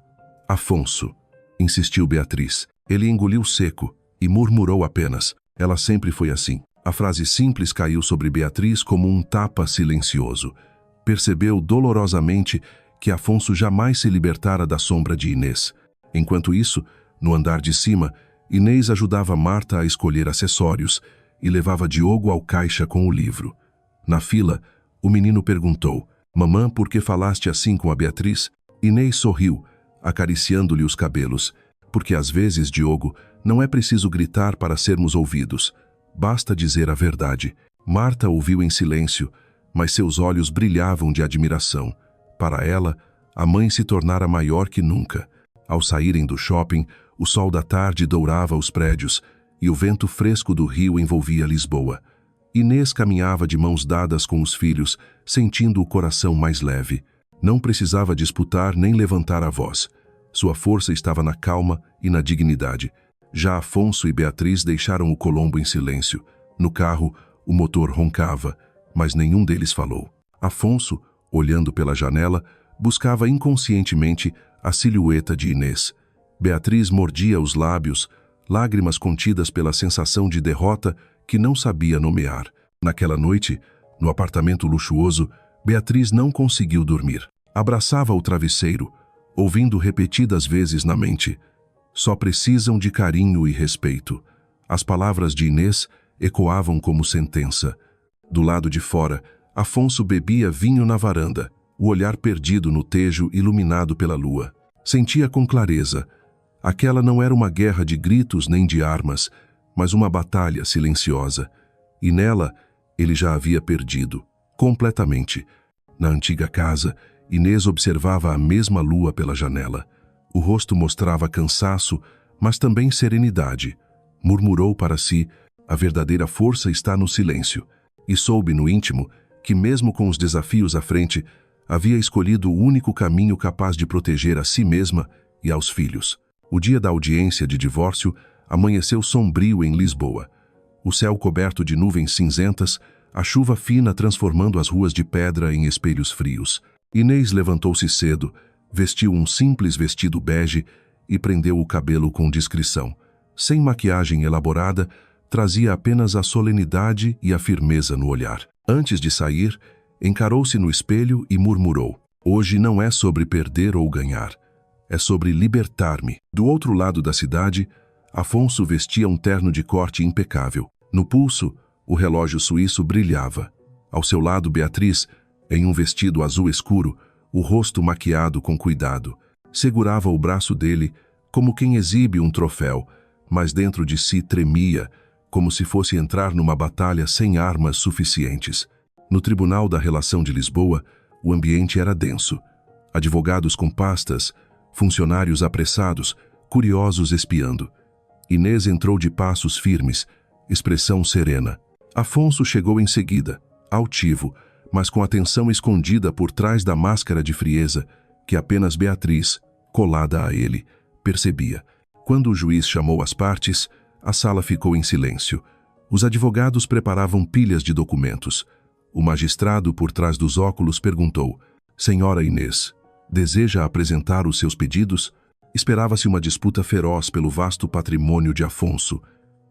Afonso, insistiu Beatriz. Ele engoliu seco e murmurou apenas. Ela sempre foi assim. A frase simples caiu sobre Beatriz como um tapa silencioso. Percebeu dolorosamente que Afonso jamais se libertara da sombra de Inês. Enquanto isso, no andar de cima, Inês ajudava Marta a escolher acessórios e levava Diogo ao caixa com o livro. Na fila, o menino perguntou: Mamã, por que falaste assim com a Beatriz? Inês sorriu, acariciando-lhe os cabelos. Porque às vezes, Diogo, não é preciso gritar para sermos ouvidos. Basta dizer a verdade. Marta ouviu em silêncio, mas seus olhos brilhavam de admiração. Para ela, a mãe se tornara maior que nunca. Ao saírem do shopping, o sol da tarde dourava os prédios e o vento fresco do rio envolvia Lisboa. Inês caminhava de mãos dadas com os filhos, sentindo o coração mais leve. Não precisava disputar nem levantar a voz. Sua força estava na calma e na dignidade. Já Afonso e Beatriz deixaram o Colombo em silêncio. No carro, o motor roncava, mas nenhum deles falou. Afonso, olhando pela janela, buscava inconscientemente a silhueta de Inês. Beatriz mordia os lábios, lágrimas contidas pela sensação de derrota que não sabia nomear. Naquela noite, no apartamento luxuoso, Beatriz não conseguiu dormir. Abraçava o travesseiro, ouvindo repetidas vezes na mente: só precisam de carinho e respeito. As palavras de Inês ecoavam como sentença. Do lado de fora, Afonso bebia vinho na varanda, o olhar perdido no tejo iluminado pela lua. Sentia com clareza. Aquela não era uma guerra de gritos nem de armas, mas uma batalha silenciosa. E nela, ele já havia perdido, completamente. Na antiga casa, Inês observava a mesma lua pela janela. O rosto mostrava cansaço, mas também serenidade. Murmurou para si: a verdadeira força está no silêncio. E soube no íntimo que, mesmo com os desafios à frente, havia escolhido o único caminho capaz de proteger a si mesma e aos filhos. O dia da audiência de divórcio amanheceu sombrio em Lisboa. O céu coberto de nuvens cinzentas, a chuva fina transformando as ruas de pedra em espelhos frios. Inês levantou-se cedo, vestiu um simples vestido bege e prendeu o cabelo com discrição. Sem maquiagem elaborada, trazia apenas a solenidade e a firmeza no olhar. Antes de sair, encarou-se no espelho e murmurou: hoje não é sobre perder ou ganhar, é sobre libertar-me. Do outro lado da cidade, Afonso vestia um terno de corte impecável. No pulso, o relógio suíço brilhava. Ao seu lado, Beatriz, em um vestido azul escuro, o rosto maquiado com cuidado, segurava o braço dele como quem exibe um troféu, mas dentro de si tremia, como se fosse entrar numa batalha sem armas suficientes. No Tribunal da Relação de Lisboa, o ambiente era denso. Advogados com pastas, funcionários apressados, curiosos espiando. Inês entrou de passos firmes, expressão serena. Afonso chegou em seguida, altivo, mas com atenção escondida por trás da máscara de frieza que apenas Beatriz, colada a ele, percebia. Quando o juiz chamou as partes, a sala ficou em silêncio. Os advogados preparavam pilhas de documentos. O magistrado, por trás dos óculos, perguntou: Senhora Inês, deseja apresentar os seus pedidos? Esperava-se uma disputa feroz pelo vasto patrimônio de Afonso.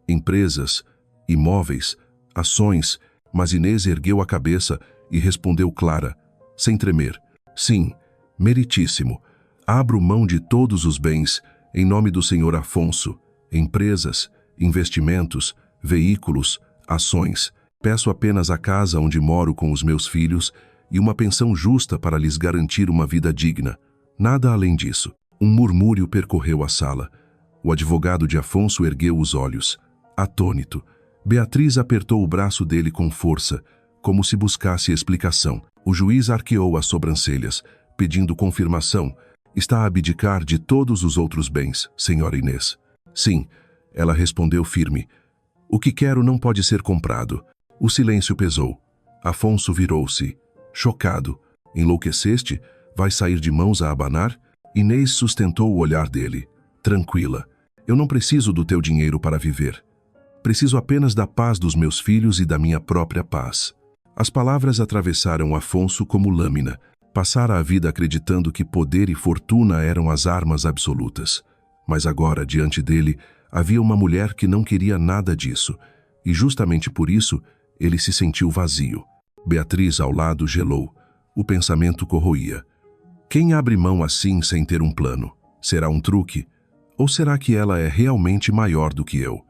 Empresas, imóveis, ações, mas Inês ergueu a cabeça e respondeu clara, sem tremer: sim, meritíssimo. Abro mão de todos os bens, em nome do senhor Afonso, empresas, investimentos, veículos, ações. Peço apenas a casa onde moro com os meus filhos e uma pensão justa para lhes garantir uma vida digna. Nada além disso. Um murmúrio percorreu a sala. O advogado de Afonso ergueu os olhos. Atônito, Beatriz apertou o braço dele com força, como se buscasse explicação. O juiz arqueou as sobrancelhas, pedindo confirmação. Está a abdicar de todos os outros bens, senhora Inês. Sim, ela respondeu firme. O que quero não pode ser comprado. O silêncio pesou. Afonso virou-se, chocado. Enlouqueceste? Vai sair de mãos a abanar? Inês sustentou o olhar dele. Tranquila. Eu não preciso do teu dinheiro para viver. Preciso apenas da paz dos meus filhos e da minha própria paz. As palavras atravessaram Afonso como lâmina. Passara a vida acreditando que poder e fortuna eram as armas absolutas. Mas agora, diante dele, havia uma mulher que não queria nada disso. E justamente por isso, ele se sentiu vazio. Beatriz ao lado gelou. O pensamento corroía. Quem abre mão assim sem ter um plano? Será um truque? Ou será que ela é realmente maior do que eu?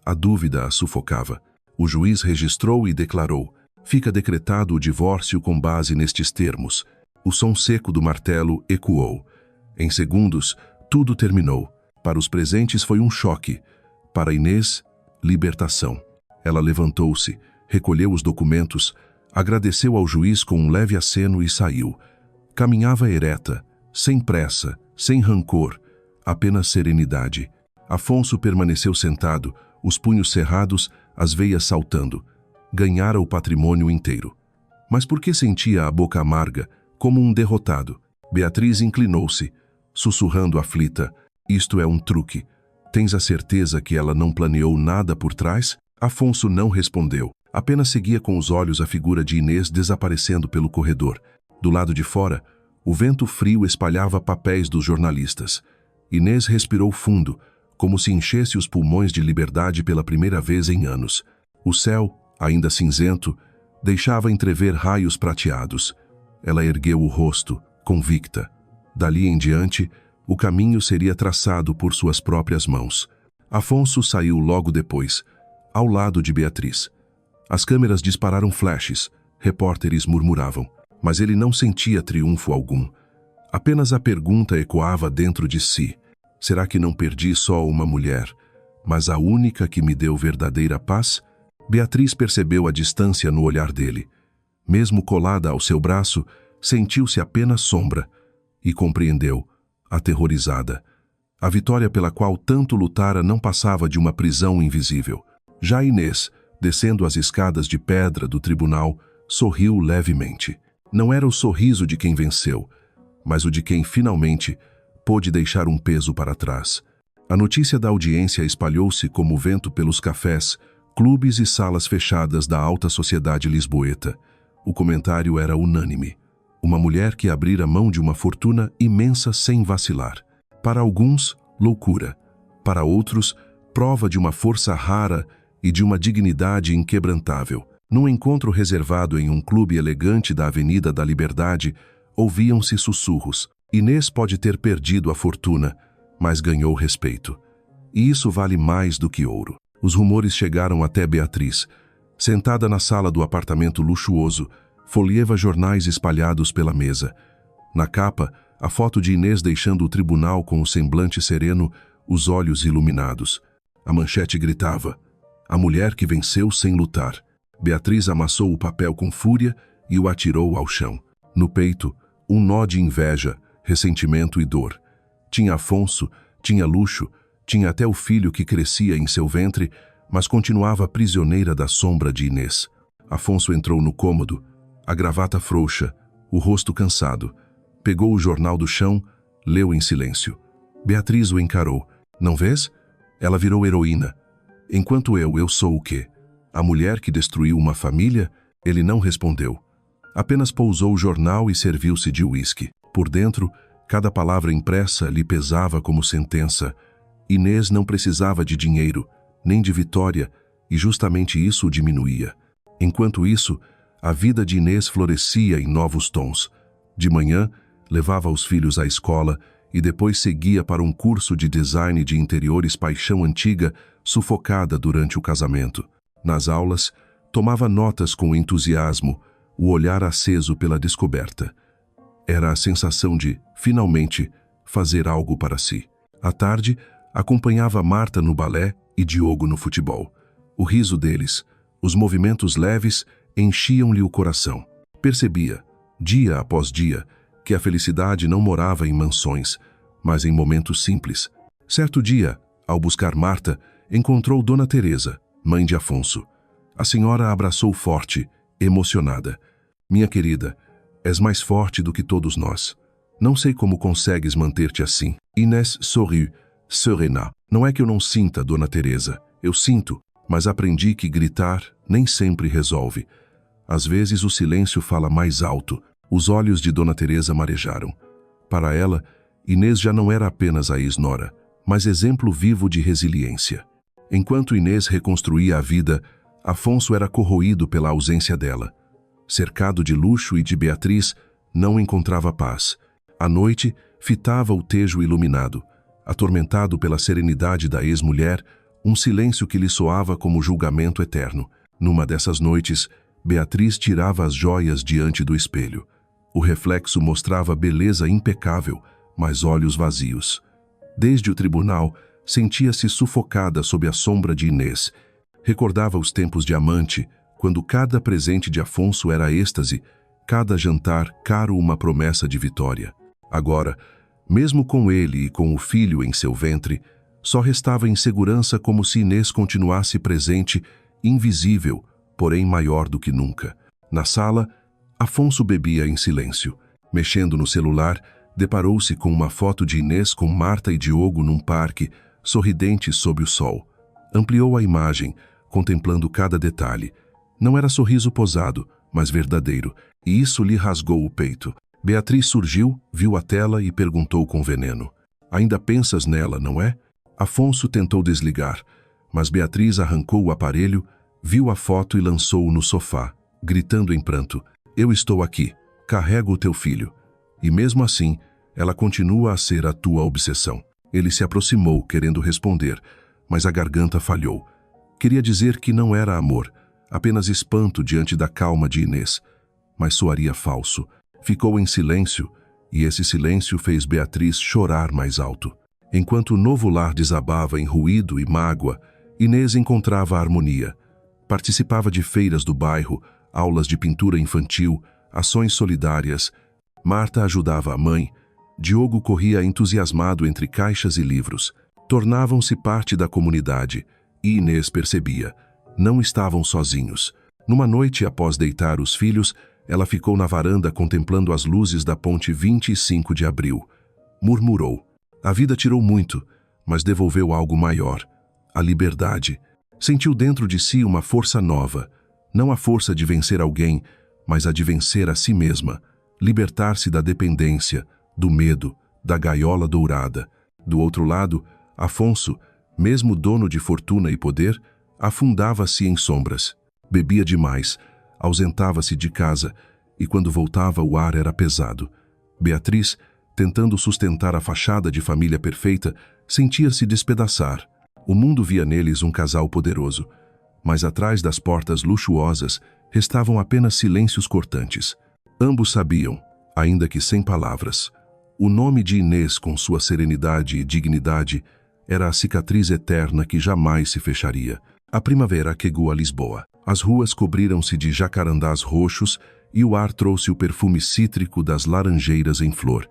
A dúvida a sufocava. O juiz registrou e declarou: fica decretado o divórcio com base nestes termos. O som seco do martelo ecoou. Em segundos, tudo terminou. Para os presentes foi um choque. Para Inês, libertação. Ela levantou-se, recolheu os documentos, agradeceu ao juiz com um leve aceno e saiu. Caminhava ereta, sem pressa, sem rancor, apenas serenidade. Afonso permaneceu sentado, os punhos cerrados, as veias saltando. Ganhara o patrimônio inteiro. Mas por que sentia a boca amarga, como um derrotado? Beatriz inclinou-se, sussurrando aflita: isto é um truque. Tens a certeza que ela não planeou nada por trás? Afonso não respondeu. Apenas seguia com os olhos a figura de Inês desaparecendo pelo corredor. Do lado de fora, o vento frio espalhava papéis dos jornalistas. Inês respirou fundo, como se enchesse os pulmões de liberdade pela primeira vez em anos. O céu, ainda cinzento, deixava entrever raios prateados. Ela ergueu o rosto, convicta. Dali em diante, o caminho seria traçado por suas próprias mãos. Afonso saiu logo depois. ao lado de Beatriz. As câmeras dispararam flashes, repórteres murmuravam, mas ele não sentia triunfo algum. Apenas a pergunta ecoava dentro de si: será que não perdi só uma mulher, mas a única que me deu verdadeira paz? Beatriz percebeu a distância no olhar dele. Mesmo colada ao seu braço, sentiu-se apenas sombra e compreendeu, aterrorizada. A vitória pela qual tanto lutara não passava de uma prisão invisível. Já Inês, descendo as escadas de pedra do tribunal, sorriu levemente. Não era o sorriso de quem venceu, mas o de quem finalmente pôde deixar um peso para trás. A notícia da audiência espalhou-se como vento pelos cafés, clubes e salas fechadas da alta sociedade lisboeta. O comentário era unânime. Uma mulher que abrira mão de uma fortuna imensa sem vacilar. Para alguns, loucura. Para outros, prova de uma força rara e de uma dignidade inquebrantável. Num encontro reservado em um clube elegante da Avenida da Liberdade, ouviam-se sussurros. Inês pode ter perdido a fortuna, mas ganhou respeito. E isso vale mais do que ouro. Os rumores chegaram até Beatriz. Sentada na sala do apartamento luxuoso, folheava jornais espalhados pela mesa. Na capa, a foto de Inês deixando o tribunal com o semblante sereno, os olhos iluminados. A manchete gritava: a mulher que venceu sem lutar. Beatriz amassou o papel com fúria e o atirou ao chão. No peito, um nó de inveja, ressentimento e dor. Tinha Afonso, tinha luxo, tinha até o filho que crescia em seu ventre, mas continuava prisioneira da sombra de Inês. Afonso entrou no cômodo, a gravata frouxa, o rosto cansado. Pegou o jornal do chão, leu em silêncio. Beatriz o encarou. Não vês? Ela virou heroína. Enquanto eu sou o quê? A mulher que destruiu uma família? Ele não respondeu. Apenas pousou o jornal e serviu-se de uísque. Por dentro, cada palavra impressa lhe pesava como sentença. Inês não precisava de dinheiro, nem de vitória, e justamente isso o diminuía. Enquanto isso, a vida de Inês florescia em novos tons. De manhã, levava os filhos à escola e depois seguia para um curso de design de interiores paixão antiga, sufocada durante o casamento. Nas aulas, tomava notas com entusiasmo, o olhar aceso pela descoberta. Era a sensação de, finalmente, fazer algo para si. À tarde, acompanhava Marta no balé e Diogo no futebol. O riso deles, os movimentos leves, enchiam-lhe o coração. Percebia, dia após dia, que a felicidade não morava em mansões, mas em momentos simples. Certo dia, ao buscar Marta, encontrou Dona Teresa, mãe de Afonso. A senhora a abraçou forte, emocionada. Minha querida, és mais forte do que todos nós. Não sei como consegues manter-te assim. Inês sorriu, serena. Não é que eu não sinta, Dona Teresa. Eu sinto, mas aprendi que gritar nem sempre resolve. Às vezes o silêncio fala mais alto. Os olhos de Dona Teresa marejaram. Para ela, Inês já não era apenas a ex-nora, mas exemplo vivo de resiliência. Enquanto Inês reconstruía a vida, Afonso era corroído pela ausência dela. Cercado de luxo e de Beatriz, não encontrava paz. À noite, fitava o tejo iluminado. Atormentado pela serenidade da ex-mulher, um silêncio que lhe soava como julgamento eterno. Numa dessas noites, Beatriz tirava as joias diante do espelho. O reflexo mostrava beleza impecável, mas olhos vazios. Desde o tribunal, sentia-se sufocada sob a sombra de Inês. Recordava os tempos de amante, quando cada presente de Afonso era êxtase, cada jantar caro uma promessa de vitória. Agora, mesmo com ele e com o filho em seu ventre, só restava insegurança como se Inês continuasse presente, invisível, porém maior do que nunca. Na sala, Afonso bebia em silêncio. Mexendo no celular, deparou-se com uma foto de Inês com Marta e Diogo num parque, sorridentes sob o sol. Ampliou a imagem, contemplando cada detalhe. Não era sorriso posado, mas verdadeiro, e isso lhe rasgou o peito. Beatriz surgiu, viu a tela e perguntou com veneno: ainda pensas nela, não é? Afonso tentou desligar, mas Beatriz arrancou o aparelho, viu a foto e lançou-o no sofá, gritando em pranto: eu estou aqui, carrego o teu filho. E mesmo assim, ela continua a ser a tua obsessão. Ele se aproximou, querendo responder, mas a garganta falhou. Queria dizer que não era amor, apenas espanto diante da calma de Inês. Mas soaria falso. Ficou em silêncio, e esse silêncio fez Beatriz chorar mais alto. Enquanto o novo lar desabava em ruído e mágoa, Inês encontrava a harmonia. Participava de feiras do bairro, aulas de pintura infantil, ações solidárias. Marta ajudava a mãe. Diogo corria entusiasmado entre caixas e livros. Tornavam-se parte da comunidade, e Inês percebia. Não estavam sozinhos. Numa noite após deitar os filhos, ela ficou na varanda contemplando as luzes da ponte 25 de abril. Murmurou. A vida tirou muito, mas devolveu algo maior. A liberdade. Sentiu dentro de si uma força nova. Não a força de vencer alguém, mas a de vencer a si mesma. Libertar-se da dependência, do medo, da gaiola dourada. Do outro lado, Afonso, mesmo dono de fortuna e poder, afundava-se em sombras. Bebia demais, ausentava-se de casa, e quando voltava o ar era pesado. Beatriz, tentando sustentar a fachada de família perfeita, sentia-se despedaçar. O mundo via neles um casal poderoso, mas atrás das portas luxuosas restavam apenas silêncios cortantes. Ambos sabiam, ainda que sem palavras. O nome de Inês, com sua serenidade e dignidade, era a cicatriz eterna que jamais se fecharia. A primavera aqueceu a Lisboa. As ruas cobriram-se de jacarandás roxos e o ar trouxe o perfume cítrico das laranjeiras em flor.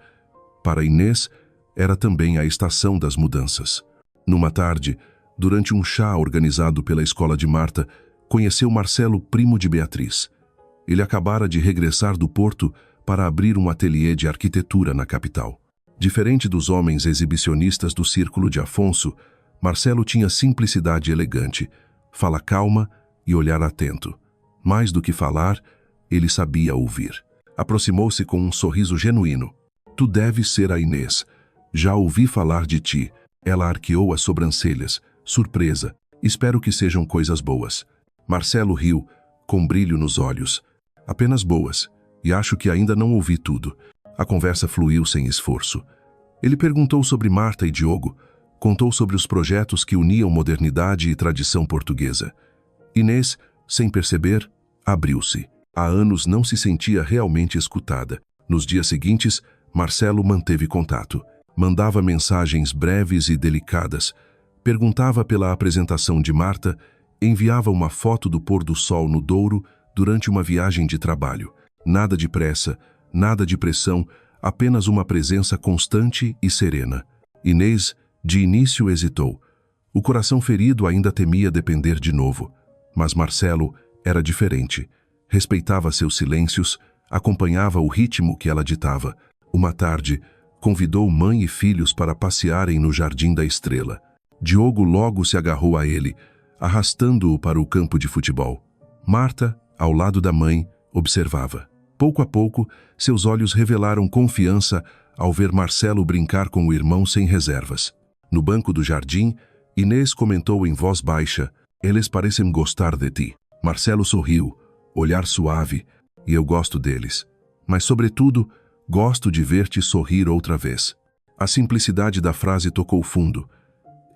Para Inês, era também a estação das mudanças. Numa tarde, durante um chá organizado pela escola de Marta, conheceu Marcelo, primo de Beatriz. Ele acabara de regressar do Porto para abrir um ateliê de arquitetura na capital. Diferente dos homens exibicionistas do círculo de Afonso, Marcelo tinha simplicidade elegante, fala calma e olhar atento. Mais do que falar, ele sabia ouvir. Aproximou-se com um sorriso genuíno. Tu deves ser a Inês. Já ouvi falar de ti. Ela arqueou as sobrancelhas, surpresa. Espero que sejam coisas boas. Marcelo riu, com brilho nos olhos. Apenas boas, e acho que ainda não ouvi tudo. A conversa fluiu sem esforço. Ele perguntou sobre Marta e Diogo, contou sobre os projetos que uniam modernidade e tradição portuguesa. Inês, sem perceber, abriu-se. Há anos não se sentia realmente escutada. Nos dias seguintes, Marcelo manteve contato. Mandava mensagens breves e delicadas. Perguntava pela apresentação de Marta, enviava uma foto do pôr do sol no Douro durante uma viagem de trabalho. Nada de pressa, nada de pressão, apenas uma presença constante e serena. Inês, de início, hesitou. O coração ferido ainda temia depender de novo. Mas Marcelo era diferente. Respeitava seus silêncios, acompanhava o ritmo que ela ditava. Uma tarde, convidou mãe e filhos para passearem no Jardim da Estrela. Diogo logo se agarrou a ele, arrastando-o para o campo de futebol. Marta, ao lado da mãe, observava. Pouco a pouco, seus olhos revelaram confiança ao ver Marcelo brincar com o irmão sem reservas. No banco do jardim, Inês comentou em voz baixa: "Eles parecem gostar de ti." Marcelo sorriu, olhar suave, "E eu gosto deles. Mas, sobretudo, gosto de ver-te sorrir outra vez." A simplicidade da frase tocou fundo.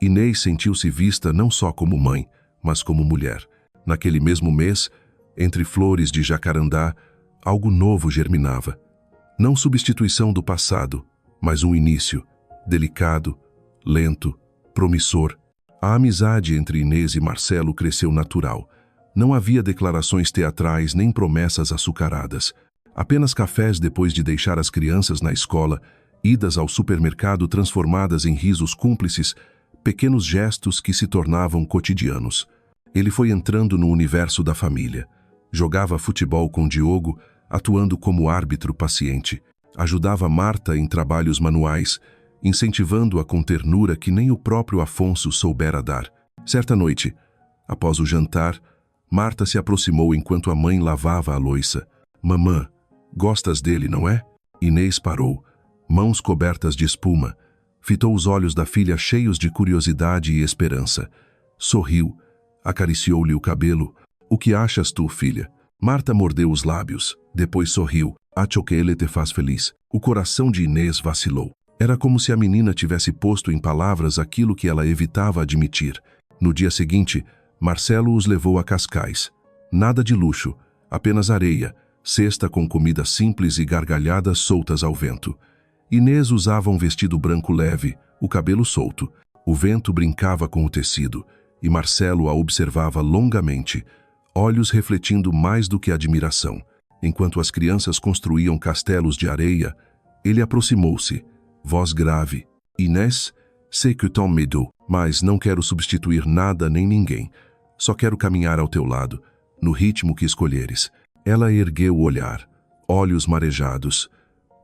Inês sentiu-se vista não só como mãe, mas como mulher. Naquele mesmo mês, entre flores de jacarandá, algo novo germinava. Não substituição do passado, mas um início, delicado, lento, promissor. A amizade entre Inês e Marcelo cresceu natural. Não havia declarações teatrais nem promessas açucaradas. Apenas cafés depois de deixar as crianças na escola, idas ao supermercado transformadas em risos cúmplices, pequenos gestos que se tornavam cotidianos. Ele foi entrando no universo da família. Jogava futebol com Diogo, atuando como árbitro paciente. Ajudava Marta em trabalhos manuais, incentivando-a com ternura que nem o próprio Afonso soubera dar. Certa noite, após o jantar, Marta se aproximou enquanto a mãe lavava a louça. "Mamã, gostas dele, não é?" Inês parou, mãos cobertas de espuma. Fitou os olhos da filha cheios de curiosidade e esperança. Sorriu, acariciou-lhe o cabelo. "O que achas tu, filha?" Marta mordeu os lábios, depois sorriu. "Acho que ele te faz feliz." O coração de Inês vacilou. Era como se a menina tivesse posto em palavras aquilo que ela evitava admitir. No dia seguinte, Marcelo os levou a Cascais. Nada de luxo, apenas areia, cesta com comida simples e gargalhadas soltas ao vento. Inês usava um vestido branco leve, o cabelo solto. O vento brincava com o tecido, e Marcelo a observava longamente, olhos refletindo mais do que admiração. Enquanto as crianças construíam castelos de areia, ele aproximou-se, voz grave. Inês, sei que tu me dou, mas não quero substituir nada nem ninguém. Só quero caminhar ao teu lado, no ritmo que escolheres. Ela ergueu o olhar, olhos marejados.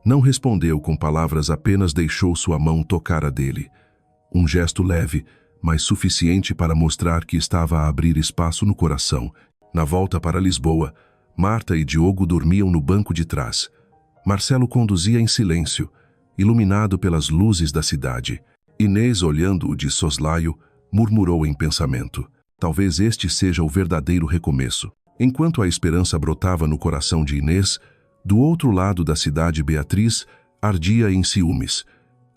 Não respondeu com palavras, apenas deixou sua mão tocar a dele. Um gesto leve, mas suficiente para mostrar que estava a abrir espaço no coração. Na volta para Lisboa, Marta e Diogo dormiam no banco de trás. Marcelo conduzia em silêncio, iluminado pelas luzes da cidade. Inês, olhando-o de soslaio, murmurou em pensamento: talvez este seja o verdadeiro recomeço. Enquanto a esperança brotava no coração de Inês, do outro lado da cidade, Beatriz ardia em ciúmes.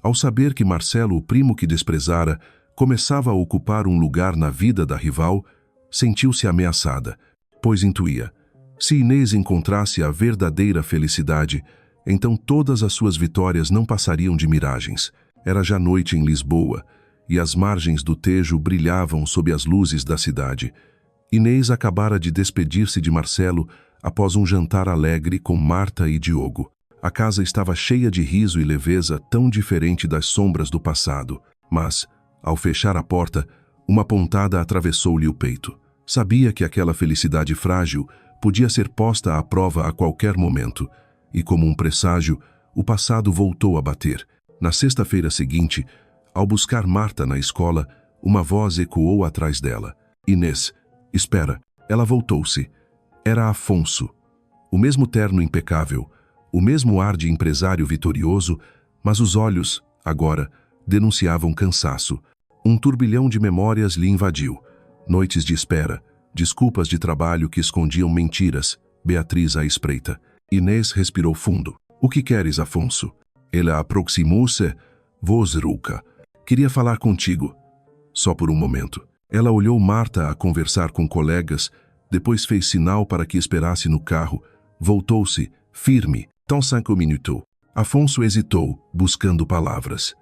Ao saber que Marcelo, o primo que desprezara, começava a ocupar um lugar na vida da rival, sentiu-se ameaçada, pois intuía: se Inês encontrasse a verdadeira felicidade, então todas as suas vitórias não passariam de miragens. Era já noite em Lisboa, e as margens do Tejo brilhavam sob as luzes da cidade. Inês acabara de despedir-se de Marcelo após um jantar alegre com Marta e Diogo. A casa estava cheia de riso e leveza, tão diferente das sombras do passado. Mas, ao fechar a porta, uma pontada atravessou-lhe o peito. Sabia que aquela felicidade frágil podia ser posta à prova a qualquer momento. E como um presságio, o passado voltou a bater. Na sexta-feira seguinte, ao buscar Marta na escola, uma voz ecoou atrás dela: Inês, espera. Ela voltou-se. Era Afonso. O mesmo terno impecável, o mesmo ar de empresário vitorioso, mas os olhos, agora, denunciavam cansaço. Um turbilhão de memórias lhe invadiu. Noites de espera, desculpas de trabalho que escondiam mentiras, Beatriz à espreita. Inês respirou fundo. O que queres, Afonso? Ela aproximou-se. Voz rouca. Queria falar contigo. Só por um momento. Ela olhou Marta a conversar com colegas, depois fez sinal para que esperasse no carro. Voltou-se, firme. Tão 5 minutos. Afonso hesitou, buscando palavras.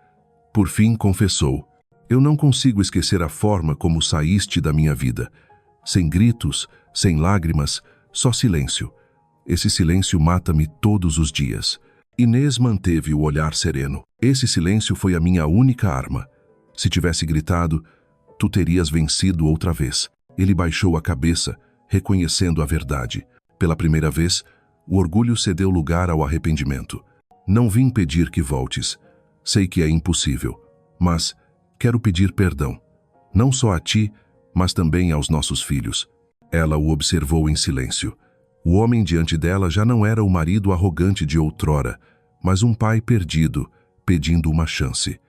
Por fim confessou: eu não consigo esquecer a forma como saíste da minha vida. Sem gritos, sem lágrimas, só silêncio. Esse silêncio mata-me todos os dias. Inês manteve o olhar sereno. Esse silêncio foi a minha única arma. Se tivesse gritado, tu terias vencido outra vez. Ele baixou a cabeça, reconhecendo a verdade. Pela primeira vez, o orgulho cedeu lugar ao arrependimento. Não vim pedir que voltes. Sei que é impossível, mas quero pedir perdão. Não só a ti, mas também aos nossos filhos. Ela o observou em silêncio. O homem diante dela já não era o marido arrogante de outrora, mas um pai perdido, pedindo uma chance.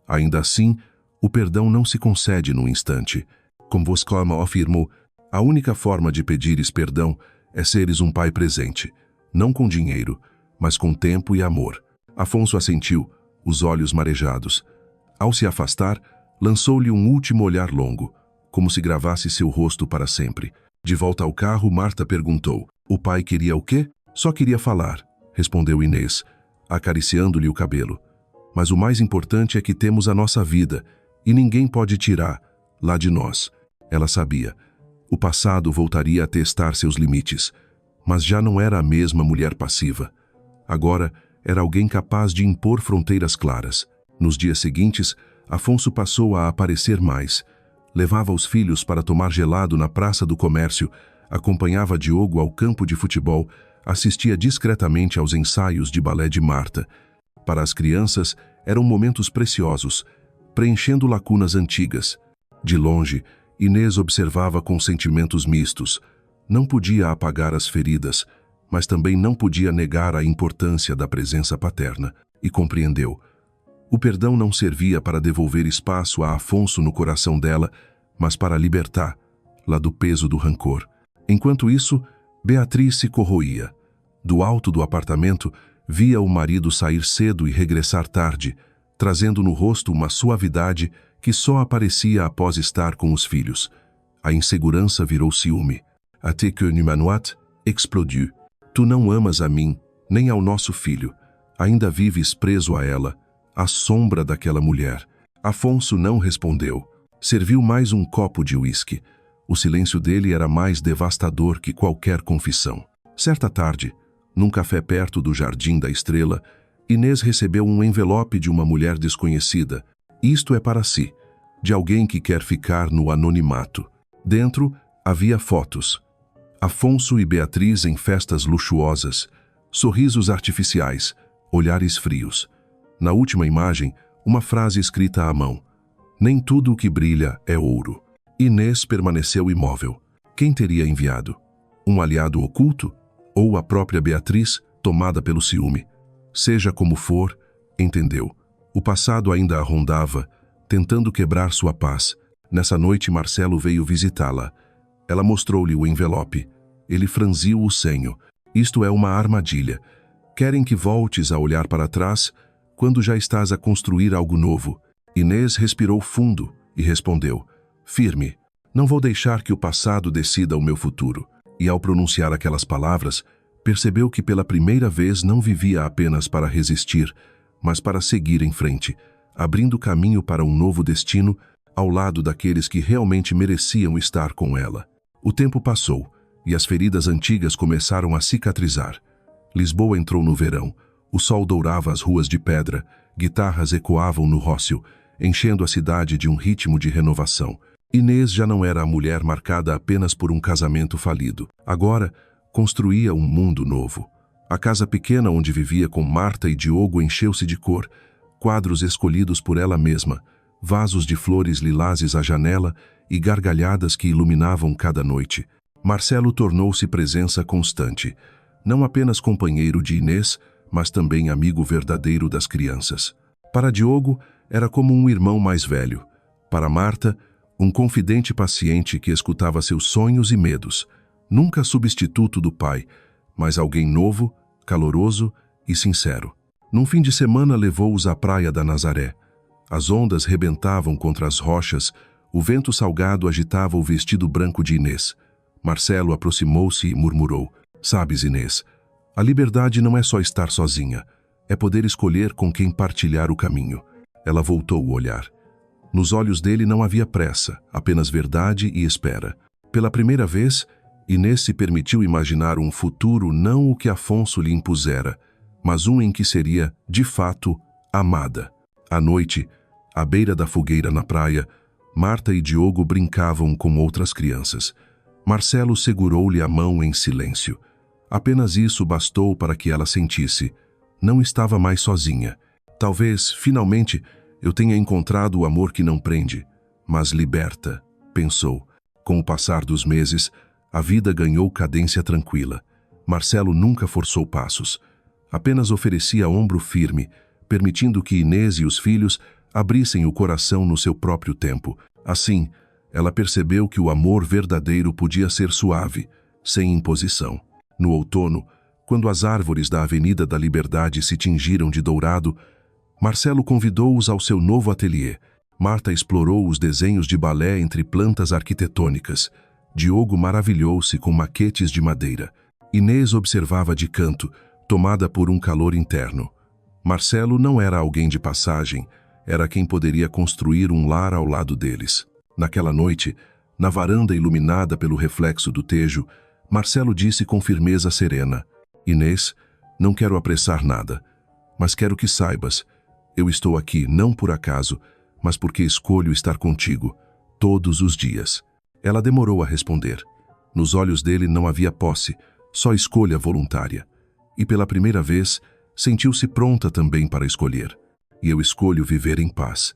Ainda assim, o perdão não se concede num instante. Como Vosclama afirmou, a única forma de pedires perdão é seres um pai presente, não com dinheiro, mas com tempo e amor. Afonso assentiu, os olhos marejados. Ao se afastar, lançou-lhe um último olhar longo, como se gravasse seu rosto para sempre. De volta ao carro, Marta perguntou: o pai queria o quê? Só queria falar, respondeu Inês, acariciando-lhe o cabelo. Mas o mais importante é que temos a nossa vida, e ninguém pode tirar lá de nós. Ela sabia. O passado voltaria a testar seus limites, mas já não era a mesma mulher passiva. Agora era alguém capaz de impor fronteiras claras. Nos dias seguintes, Afonso passou a aparecer mais. Levava os filhos para tomar gelado na Praça do Comércio, acompanhava Diogo ao campo de futebol, assistia discretamente aos ensaios de balé de Marta. Para as crianças, eram momentos preciosos, preenchendo lacunas antigas. De longe, Inês observava com sentimentos mistos. Não podia apagar as feridas, mas também não podia negar a importância da presença paterna, e compreendeu. O perdão não servia para devolver espaço a Afonso no coração dela, mas para libertá-la do peso do rancor. Enquanto isso, Beatriz se corroía. Do alto do apartamento, via o marido sair cedo e regressar tarde, trazendo no rosto uma suavidade que só aparecia após estar com os filhos. A insegurança virou ciúme. Até que Numanoat explodiu. Tu não amas a mim, nem ao nosso filho. Ainda vives preso a ela, à sombra daquela mulher. Afonso não respondeu. Serviu mais um copo de uísque. O silêncio dele era mais devastador que qualquer confissão. Certa tarde, num café perto do Jardim da Estrela, Inês recebeu um envelope de uma mulher desconhecida. Isto é para si, de alguém que quer ficar no anonimato. Dentro havia fotos. Afonso e Beatriz em festas luxuosas, sorrisos artificiais, olhares frios. Na última imagem, uma frase escrita à mão. Nem tudo o que brilha é ouro. Inês permaneceu imóvel. Quem teria enviado? Um aliado oculto? Ou a própria Beatriz, tomada pelo ciúme? Seja como for, entendeu. O passado ainda a rondava, tentando quebrar sua paz. Nessa noite, Marcelo veio visitá-la. Ela mostrou-lhe o envelope. Ele franziu o senho. Isto é uma armadilha. Querem que voltes a olhar para trás quando já estás a construir algo novo. Inês respirou fundo e respondeu, firme, não vou deixar que o passado decida o meu futuro. E ao pronunciar aquelas palavras, percebeu que pela primeira vez não vivia apenas para resistir, mas para seguir em frente, abrindo caminho para um novo destino ao lado daqueles que realmente mereciam estar com ela. O tempo passou e as feridas antigas começaram a cicatrizar. Lisboa entrou no verão, o sol dourava as ruas de pedra, guitarras ecoavam no rócio, enchendo a cidade de um ritmo de renovação. Inês já não era a mulher marcada apenas por um casamento falido. Agora, construía um mundo novo. A casa pequena onde vivia com Marta e Diogo encheu-se de cor, quadros escolhidos por ela mesma, vasos de flores lilazes à janela e gargalhadas que iluminavam cada noite. Marcelo tornou-se presença constante, não apenas companheiro de Inês, mas também amigo verdadeiro das crianças. Para Diogo, era como um irmão mais velho. Para Marta, um confidente paciente que escutava seus sonhos e medos. Nunca substituto do pai, mas alguém novo, caloroso e sincero. Num fim de semana levou-os à praia da Nazaré. As ondas rebentavam contra as rochas, o vento salgado agitava o vestido branco de Inês. Marcelo aproximou-se e murmurou, sabes, Inês, a liberdade não é só estar sozinha, é poder escolher com quem partilhar o caminho. Ela voltou o olhar. Nos olhos dele não havia pressa, apenas verdade e espera. Pela primeira vez, Inês se permitiu imaginar um futuro não o que Afonso lhe impusera, mas um em que seria, de fato, amada. À noite, à beira da fogueira na praia, Marta e Diogo brincavam com outras crianças. Marcelo segurou-lhe a mão em silêncio. Apenas isso bastou para que ela sentisse. Não estava mais sozinha. Talvez, finalmente, eu tenha encontrado o amor que não prende, mas liberta, pensou. Com o passar dos meses, a vida ganhou cadência tranquila. Marcelo nunca forçou passos. Apenas oferecia ombro firme, permitindo que Inês e os filhos abrissem o coração no seu próprio tempo. Assim, ela percebeu que o amor verdadeiro podia ser suave, sem imposição. No outono, quando as árvores da Avenida da Liberdade se tingiram de dourado, Marcelo convidou-os ao seu novo ateliê. Marta explorou os desenhos de balé entre plantas arquitetônicas. Diogo maravilhou-se com maquetes de madeira. Inês observava de canto, tomada por um calor interno. Marcelo não era alguém de passagem, era quem poderia construir um lar ao lado deles. Naquela noite, na varanda iluminada pelo reflexo do Tejo, Marcelo disse com firmeza serena, Inês, não quero apressar nada, mas quero que saibas, eu estou aqui não por acaso, mas porque escolho estar contigo, todos os dias. Ela demorou a responder. Nos olhos dele não havia posse, só escolha voluntária. E pela primeira vez, sentiu-se pronta também para escolher. E eu escolho viver em paz.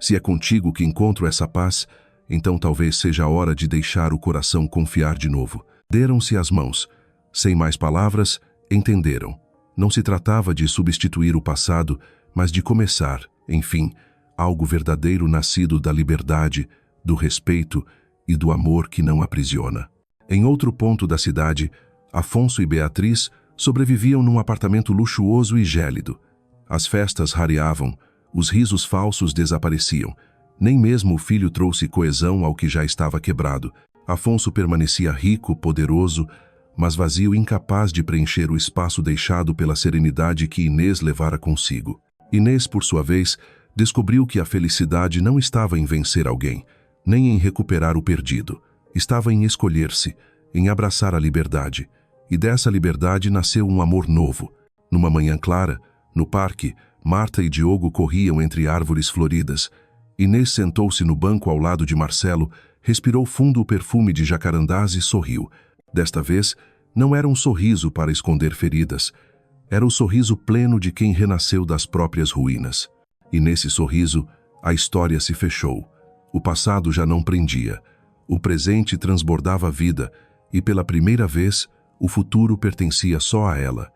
Se é contigo que encontro essa paz, então talvez seja a hora de deixar o coração confiar de novo. Deram-se as mãos. Sem mais palavras, entenderam. Não se tratava de substituir o passado, mas de começar, enfim, algo verdadeiro nascido da liberdade, do respeito e do amor que não aprisiona. Em outro ponto da cidade, Afonso e Beatriz sobreviviam num apartamento luxuoso e gélido. As festas rareavam, os risos falsos desapareciam. Nem mesmo o filho trouxe coesão ao que já estava quebrado. Afonso permanecia rico, poderoso, mas vazio, incapaz de preencher o espaço deixado pela serenidade que Inês levara consigo. Inês, por sua vez, descobriu que a felicidade não estava em vencer alguém, nem em recuperar o perdido. Estava em escolher-se, em abraçar a liberdade. E dessa liberdade nasceu um amor novo. Numa manhã clara, no parque, Marta e Diogo corriam entre árvores floridas. Inês sentou-se no banco ao lado de Marcelo, respirou fundo o perfume de jacarandás e sorriu. Desta vez, não era um sorriso para esconder feridas. Era o sorriso pleno de quem renasceu das próprias ruínas. E nesse sorriso, a história se fechou. O passado já não prendia. O presente transbordava vida, e pela primeira vez, o futuro pertencia só a ela.